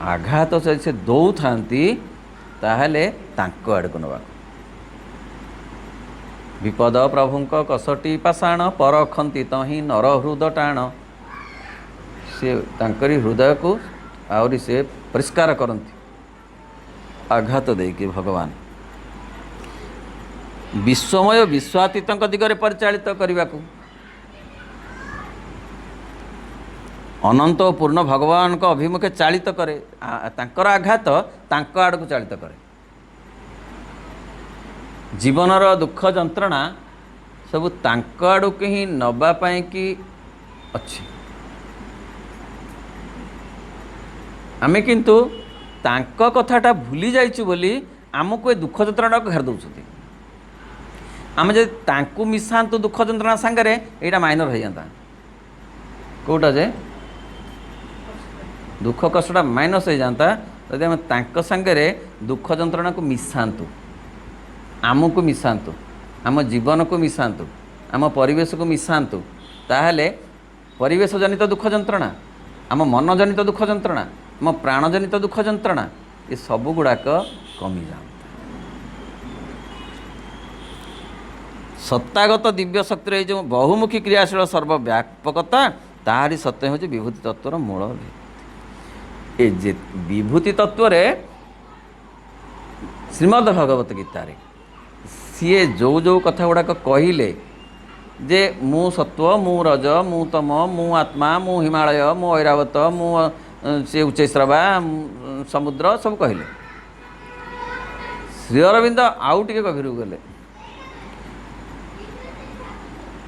आघात से दौ था ताहले तांको आड़ को नवा विपद प्रभुंक कसटी पाषाण परखंती तही नर हृद टाण। से तांकरी हृदय को आहरी से परिष्कार करती आघात देकी भगवान विश्वमय विश्वातीत दिगरे परिचालित करने को अनंत और पूर्ण भगवान को अभिमुखे चालित करे तांकर आघात तांक आड़ को चालित करे। जीवनर दुख जंत्रणा सब तांक आड़ के ही नबा पाई कि अच्छी आमे किंतु तांक कथाटा भूली जाइछु बोली आमको ए दुख जंत्रणा को घेर दउछथि। आमे जे तांकु मिसांतु दुख जंत्रणा संगे एटा माइनर हो जाता कोटा जे दुख कष्टा माइनस हो जाता यदि आम तांक संगे दुख जंत्रणा को मिसांतु आमको मिसांतु आम जीवन को मिसांतु आम परिवेश को मिसांतु ताहले परिवेश जनित दुख जंत्रणा आम मन जनित दुख जंत्रणा आम प्राण जनित दुख जंत्रणा ये सब गुड़ाक कमी जाता। सत्तागत दिव्य शक्तिर जो बहुमुखी क्रियाशील सर्वव्यापकता ताहारी सत्य हूँ विभूति तत्वर मूल ए जे विभूति तत्व श्रीमद् भगवत गीतार सीए जो जो कथा गुड़ाक कहले जे मु सत्व मु रज मु तम मु आत्मा मु हिमालय मु ऐरावत मु से उच्चैश्रवा समुद्र सब कहले। श्री अरविंद आउ टे गभीर गले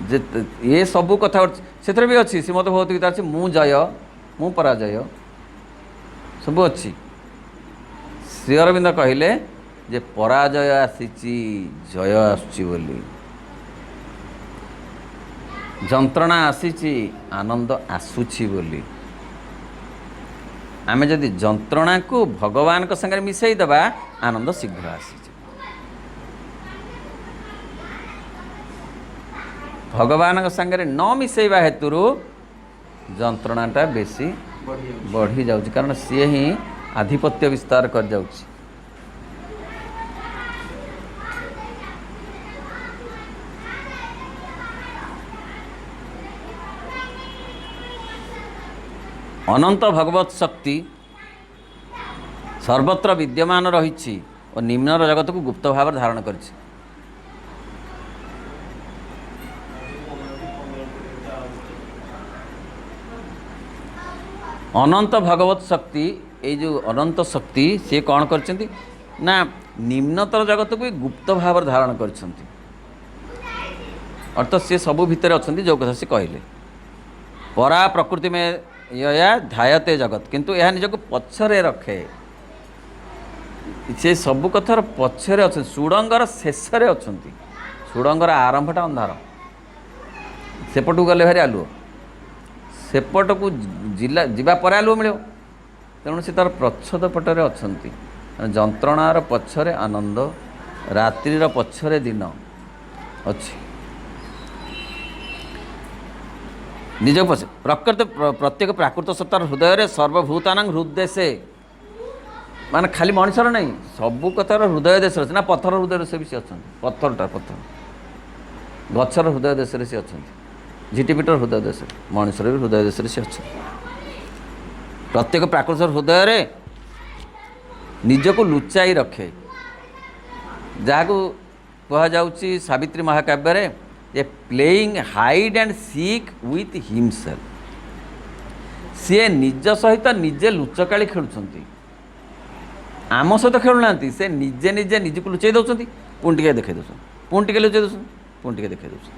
जे ये सबू कथा से भी अच्छी श्रीमद् भगवत गीता अच्छी मु जय मु पराजय सब अच्छी। श्री अरविंद कहले जे पराजय आसीची जय आसुची बोली जंत्रणा आसीची आनंद आसुची बोली। आमे जदि जंत्रणा को भगवान को संगे मिसई दबा आनंद शीघ्र आसी भगवान को संगे न मिसैबा हेतु जंत्रणाटा बेसी बढ़ी जाउची कारण सी ही आधिपत्य विस्तार कर जाउची। अनंत भगवत शक्ति सर्वत्र विद्यमान रही और निम्नर जगत को गुप्त भाव धारण कर अनंत भगवत शक्ति ये जो अनंत शक्ति सी कौन करछंती ना निम्नतर जगत को गुप्त भाव धारण करछंती अर्थात सी सबू भितर अच्छा जो कथा से कहले परा प्रकृति में या ध्यायते जगत किंतु यह निजक पछरे रखे से सबू कथार पछरे अच्छा सुड़ंगर शेषे अच्छा सुड़ंगर आरंभटा अंधार सेपटू गले भारी आलुओ सेपट को जिला जीवा पर आलुओ मिल तेणु से तार प्रच्छद पटरे अच्छा जंत्रणार पछरे आनंद रात्रिर पछरे दिन अच्छी निज पछ प्रकृत प्रत्येक प्राकृत सत्तार हृदय सर्वभूतान हृदय से माने खाली मनुष्यर नहीं सबू कथार हृदय देश ना पत्थर हृदय से भी सी अच्छा पत्थरटा पत्थर गचर हृदय देश से अच्छा झिटिपिटर हृदय देश मनुष्यर भी हृदय देश से अच्छा प्रत्येक प्राकृत हृदय निज को लुचाई रखे जहाँ को कह जाउची सावित्री महाकाव्य a playing hide and seek with himself सी निज सहित निजे लुचकाली खेलुंट आम सहित खेलुना से निजे निजे निज को लुचाई दौरान पुणी टे देखा दौरान पुणी टे लुचाई दौरान पुणी टे देखा दौरान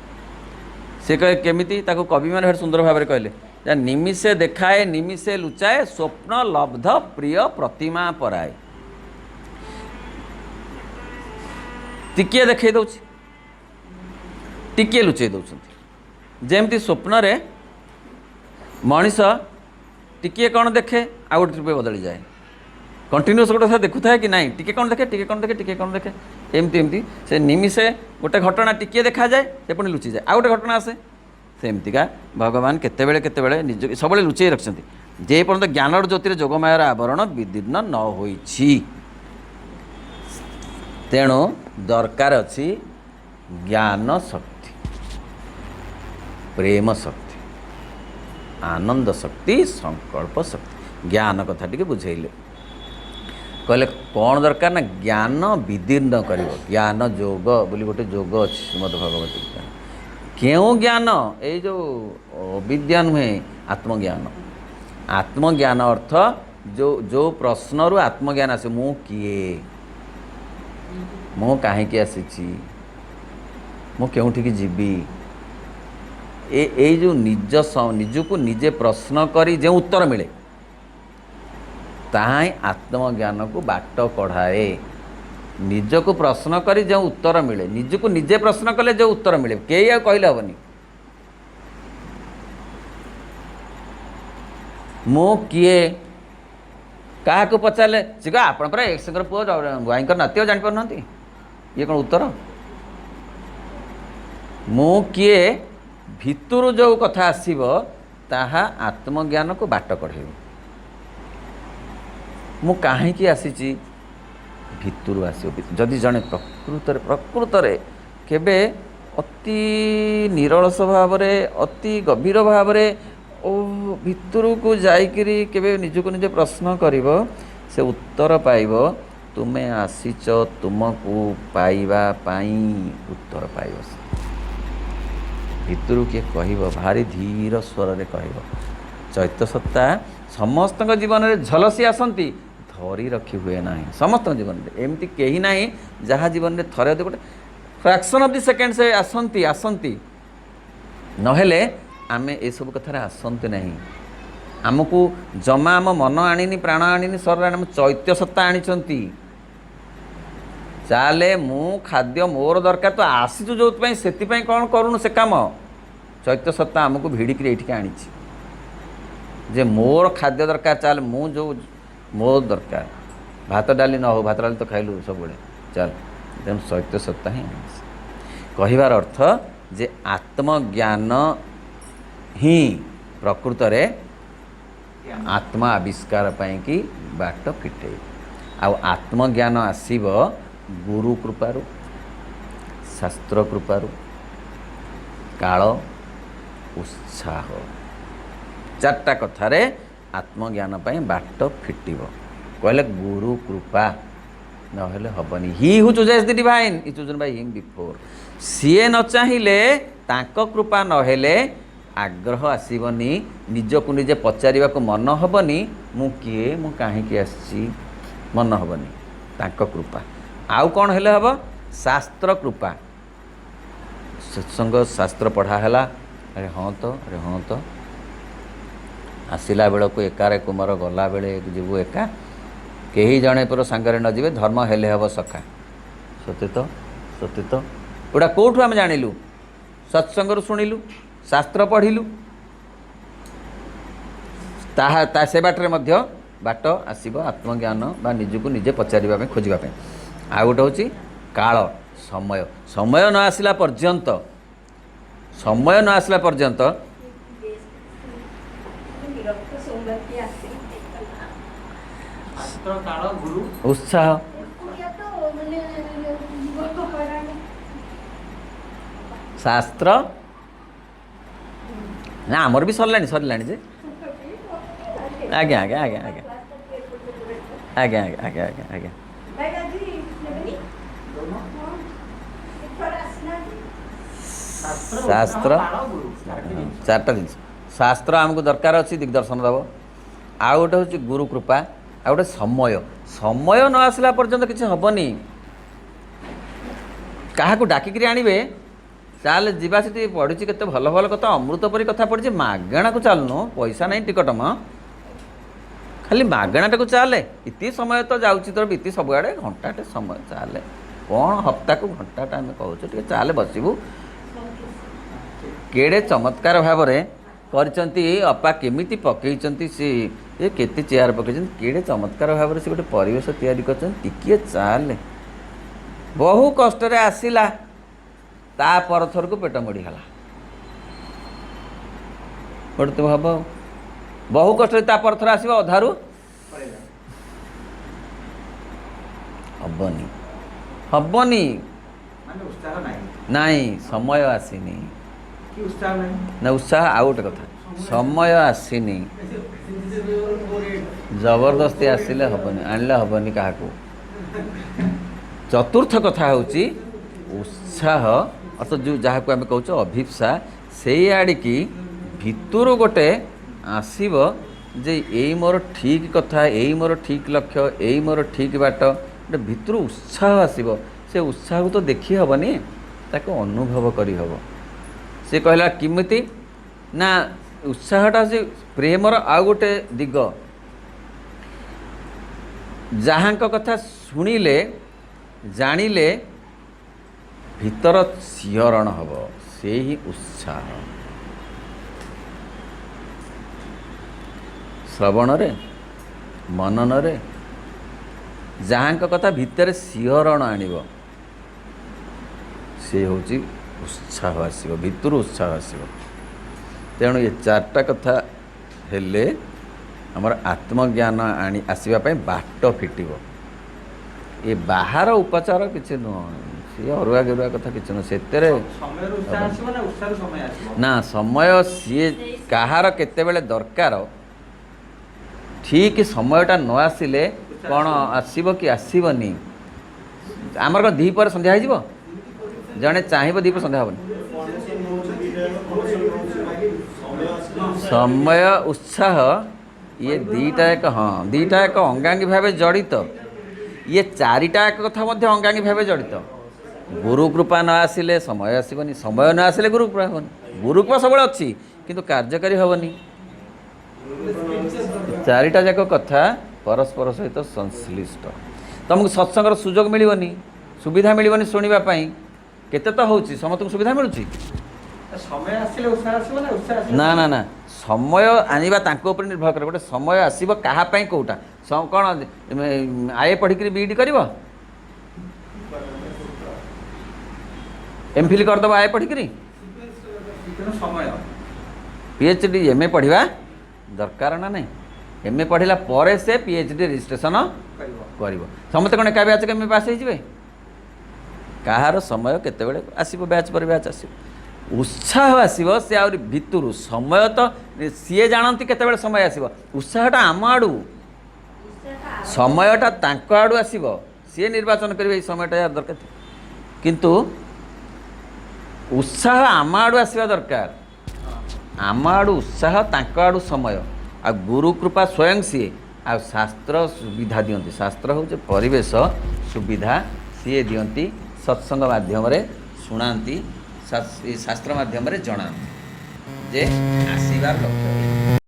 से कहे केमिति ताको कवि मैंने सुंदर भाव में कहले निमिषे देखाए निमिषे लुचाए स्वप्न लब्ध प्रिय प्रतिमा पराए टिके देखा दौर टिके लुचाई दौरान जमती स्वप्न रे मनीष टिके कौन देखे आउ गोटे रूपे बदली जाए कंटिन्यूस गोटे देखु था कि नहीं टिके कौन देखे टिके कौन देखे टिके कौन देखे एमती एमती से निमिषे गोटे घटना टिके देखा जाए से पुणी लुचि जाए आउ गोटे घटना आसे सेमतिका भगवान केतेबेले निज सब लुचाई रखते जे पर्यंत ज्ञान ज्योतिर जोगमायर आवरण विदीर्ण न होइछि तेणु दरकार अच्छी ज्ञान शक्ति, प्रेम शक्ति, आनंद शक्ति, संकल्प शक्ति। ज्ञान कथा टिके बुझेइले कहले कौन दरकार ना ज्ञान विदीर्ण कर ज्ञान जोग बोली गोटे जोग अच्छी श्रीमद् भगवत गीता। क्यों ज्ञान ये जो विद्या नुहे आत्मज्ञान। आत्मज्ञान अर्थ जो जो प्रश्न रु आत्मज्ञान आसे मु किए मु कहीं आसी मु केउठी जीवी ए जो निज निजको निजे प्रश्न करी जो उत्तर मिले ताहा ही आत्मज्ञान को बाट कढ़ाए। निजको प्रश्न करी जो उत्तर मिले निजको निजे प्रश्न कले जो उत्तर मिले कई कहले हेनी मु किए क्या पचारे सी कह आप एक्सर पुओ भाई नाती जापर ना ये कौन उत्तर मु किए भितरु जो कथा आसीब ताहा आत्मज्ञान को बाट कढ़े मु कहीं आसी भितरु आसो जदि जड़े प्रकृत केबे अति निरलस भाव अति गभीर भाव ओ भितरु को जाइकरी केबे निजको निजे प्रश्न करिब से उत्तर पाइब तुमे आसीच तुमको पाइबा पाई उत्तर पाइब भितरु किए कहब भारी धीर स्वर रे कहब। चैत्य सत्ता समस्त जीवन में झलसी आसती धरी रखी हुए ना समस्त जीवन में एमती कहीं ना जहाँ जीवन में थरे गोटे फ्रैक्शन ऑफ द सेकेंड से आसती आसती नहेले आमे ए सब कथार आसती नहीं आमको जमा आम मन आनी प्राण आनी शरीर आम चैत्य सत्ता आनी चाले मु खाद्य मोर दरकार तो आसीचु जो से कौन करूँ से कम चैत्य सत्ता आमको भिड़िक ये आनी जे मोर खाद्य दरकार चाल मु जो मोर दरकार भात डाली न हो भात डाली तो खाइलु सब चल तेणु चैत्य सत्ता ही कहबार अर्थ जे आत्मज्ञान ही प्रकृत रे आत्मा आविष्कार पाई कि बाट फिटे आत्मज्ञान आसीब गुरु कृपारू शास्त्र कृपारू काल उत्साह चार्टा कथारे आत्मज्ञान पाई बाट फिटिब कहले गुरु कृपा नहेले हबनी he who chooses the divine is chosen by him before सीए न चाहिए तांको कृपा नहेले आग्रह आसबनी निजको निजे पचार को मन हेनी मु किए मु कहीं आसी मन हेनी तांको कृपा आउ कौन हेले हम शास्त्र कृपा सत्संग शास्त्र पढ़ा है अरे हाँ तो आसला बेल को एकार कुमार गला बेले जीवु एका कहीं जड़े पर सांगरे न जीवे धर्म हेले हम सखा सत्य तो गोटा कौटू आम जानिलु सत्संग शुणिलु शास्त्र पढ़िलु ता से बाटर मध्य बाट आसब आत्मज्ञान बा निजको निजे पचार खोजापी आ गोटे हूँ काल समय समय न आसला पर्यंत उत्साह शास्त्र ना आमर भी सरला जे आज्ञा आज्ञा आज्ञा आज्ञा आज्ञा आज्ञा आज्ञा आज्ञा आज्ञा शास्त्र चार्टा जिन शास्त्र आमको दरकार अच्छी दिग्दर्शन दब आ गोटे हूँ गुरु कृपा आ गोटे समय समय न आसला पर्यंत किसी हेनी क्या डाकिक आणवे चाल जीवा से पढ़ी के भल भल कथा अमृत परी कथा पढ़ी मागणा को चलनु पैसा नहीं टिकट म खाली मागणाटा को चले इति समय तो जाऊँगी तोर बीती सबुआड़े घंटाटे समय चले कौन हप्ता को घंटाटा आम कहूँ चाले बसबू केड़े चमत्कार भाव कर अपा केमिति पकई सी ये केते चेयर पकई केड़े चमत्कार भाव से गोटे परिवेश तैयारी कर चाले बहु कष्ट आसला ता परथर को पेट मोड़ीगला गोटे तो भाव बहु कष्ट ता परथर आसो अधारू हबनी हबनी ମାନେ ଉତ୍ସାହ ନାହିଁ ନାଇଁ ସମୟ ଆସିନି କି ଉତ୍ସାହ ନାହିଁ ନା ଉତ୍ସାହ ଆଉ ଗୋଟେ କଥା ସମୟ ଆସିନି ଜବରଦସ୍ତି ଆସିଲେ ହେବନି ଆଣିଲେ ହେବନି କାହାକୁ ଚତୁର୍ଥ କଥା ହେଉଛି ଉତ୍ସାହ ଅର୍ଥ ଯେଉଁ ଯାହାକୁ ଆମେ କହୁଛୁ ଅଭିପ୍ସା ସେଇ ଆଡ଼ିକି ଭିତରୁ ଗୋଟେ ଆସିବ ଯେ ଏଇ ମୋର ଠିକ୍ କଥା ଏଇ ମୋର ଠିକ୍ ଲକ୍ଷ୍ୟ ଏଇ ମୋର ଠିକ୍ ବାଟ ଗୋଟେ ଭିତରୁ ଉତ୍ସାହ ଆସିବ ସେ ଉତ୍ସାହକୁ ତ ଦେଖି ହେବନି ତାକୁ ଅନୁଭବ କରିହେବ ସେ କହିଲା କେମିତି ନା ଉତ୍ସାହଟା ହେଉଛି ପ୍ରେମର ଆଉ ଗୋଟେ ଦିଗ ଯାହାଙ୍କ କଥା ଶୁଣିଲେ ଜାଣିଲେ ଭିତର ଶିହରଣ ହେବ ସେ ହିଁ ଉତ୍ସାହ ଶ୍ରବଣରେ ମନନରେ ଯାହାଙ୍କ କଥା ଭିତରେ ଶିହରଣ ଆଣିବ ସେ ହେଉଛି ଉତ୍ସାହ ଆସିବ ଭିତରୁ ଉତ୍ସାହ ଆସିବ ତେଣୁ ଏ ଚାରିଟା କଥା ହେଲେ ଆମର ଆତ୍ମଜ୍ଞାନ ଆସିବା ପାଇଁ ବାଟ ଫିଟିବ ଏ ବାହାର ଉପଚାର କିଛି ନୁହଁ ସିଏ ଅରୁଆ ଗରୁଆ କଥା କିଛି ନୁହଁ ସେଥିରେ ସମୟରୁ ଉତ୍ସାହ ଆସିବ ନା ଉତ୍ସାହରୁ ସମୟ ଆସିବ ନା ସମୟ ସିଏ କାହାର କେତେବେଳେ ଦରକାର ଠିକ୍ ସମୟଟା ନ ଆସିଲେ କ'ଣ ଆସିବ କି ଆସିବନି ଆମର କ'ଣ ଦ୍ୱିପହରେ ସନ୍ଧ୍ୟା ହେଇଯିବ ଜଣେ ଚାହିଁବ ଦ୍ୱିପହରେ ସନ୍ଧ୍ୟା ହେବନି ସମୟ ଉତ୍ସାହ ଇଏ ଦୁଇଟା ଏକ ଦୁଇଟା ଏକ ଅଙ୍ଗାଙ୍ଗୀ ଭାବେ ଜଡ଼ିତ ଇଏ ଚାରିଟା ଏକ କଥା ମଧ୍ୟ ଅଙ୍ଗାଙ୍ଗୀ ଭାବେ ଜଡ଼ିତ ଗୁରୁ କୃପା ନ ଆସିଲେ ସମୟ ଆସିବନି ସମୟ ନ ଆସିଲେ ଗୁରୁ କୃପା ହେବନି ଗୁରୁ କୃପା ସବୁବେଳେ ଅଛି କିନ୍ତୁ କାର୍ଯ୍ୟକାରୀ ହେବନି ଚାରିଟା ଯାକ କଥା ପରସ୍ପର ସହିତ ସଂଶ୍ଳିଷ୍ଟ ତୁମକୁ ସତ୍ସଙ୍ଗର ସୁଯୋଗ ମିଳିବନି ସୁବିଧା ମିଳିବନି ଶୁଣିବା ପାଇଁ କେତେ ତ ହେଉଛି ସମସ୍ତଙ୍କୁ ସୁବିଧା ମିଳୁଛି ସମୟ ଆସିଲେ ଉତ୍ସାହ ଆସିବ ନା ଉତ୍ସାହ ଆସିବ ନା ନା ନା ସମୟ ଆଣିବା ତାଙ୍କ ଉପରେ ନିର୍ଭର କରେ ଗୋଟେ ସମୟ ଆସିବ କାହା ପାଇଁ କେଉଁଟା କ'ଣ ଆଏ ପଢ଼ିକିରି ବିଇଡ଼ି କରିବ ଏମ୍ଫିଲ୍ କରିଦେବ ଆଏ ପଢ଼ିକିରି ସମୟ PhD MA ପଢ଼ିବା ଦରକାର ନା ନାହିଁ MA ପଢ଼ିଲା ପରେ ସେ PhD ରେଜିଷ୍ଟ୍ରେସନ୍ କରିବ ସମସ୍ତେ କ'ଣ ଏକା ବ୍ୟାଚ୍ MA ପାସ୍ ହେଇଯିବେ କାହାର ସମୟ କେତେବେଳେ ଆସିବ ବ୍ୟାଚ୍ ପରେ ବ୍ୟାଚ୍ ଆସିବ ଉତ୍ସାହ ଆସିବ ସେ ଆହୁରି ଭିତରୁ ସମୟ ତ ସିଏ ଜାଣନ୍ତି କେତେବେଳେ ସମୟ ଆସିବ ଉତ୍ସାହଟା ଆମ ଆଡ଼ୁ ସମୟଟା ତାଙ୍କ ଆଡ଼ୁ ଆସିବ ସିଏ ନିର୍ବାଚନ କରିବେ ଏଇ ସମୟଟା ଦରକାର କିନ୍ତୁ ଉତ୍ସାହ ଆମ ଆଡ଼ୁ ଆସିବା ଦରକାର ଆମ ଆଡ଼ୁ ଉତ୍ସାହ ତାଙ୍କ ଆଡ଼ୁ ସମୟ ଆଉ ଗୁରୁ କୃପା ସ୍ୱୟଂ ସିଏ ଆଉ ଶାସ୍ତ୍ର ସୁବିଧା ଦିଅନ୍ତି ଶାସ୍ତ୍ର ହେଉଛି ପରିବେଶ ସୁବିଧା ସିଏ ଦିଅନ୍ତି ସତ୍ସଙ୍ଗ ମାଧ୍ୟମରେ ଶୁଣାନ୍ତି ଶାସ୍ତ୍ର ମାଧ୍ୟମରେ ଜଣାନ୍ତି ଯେ ଆସିବାର ଲକ୍ଷ୍ୟ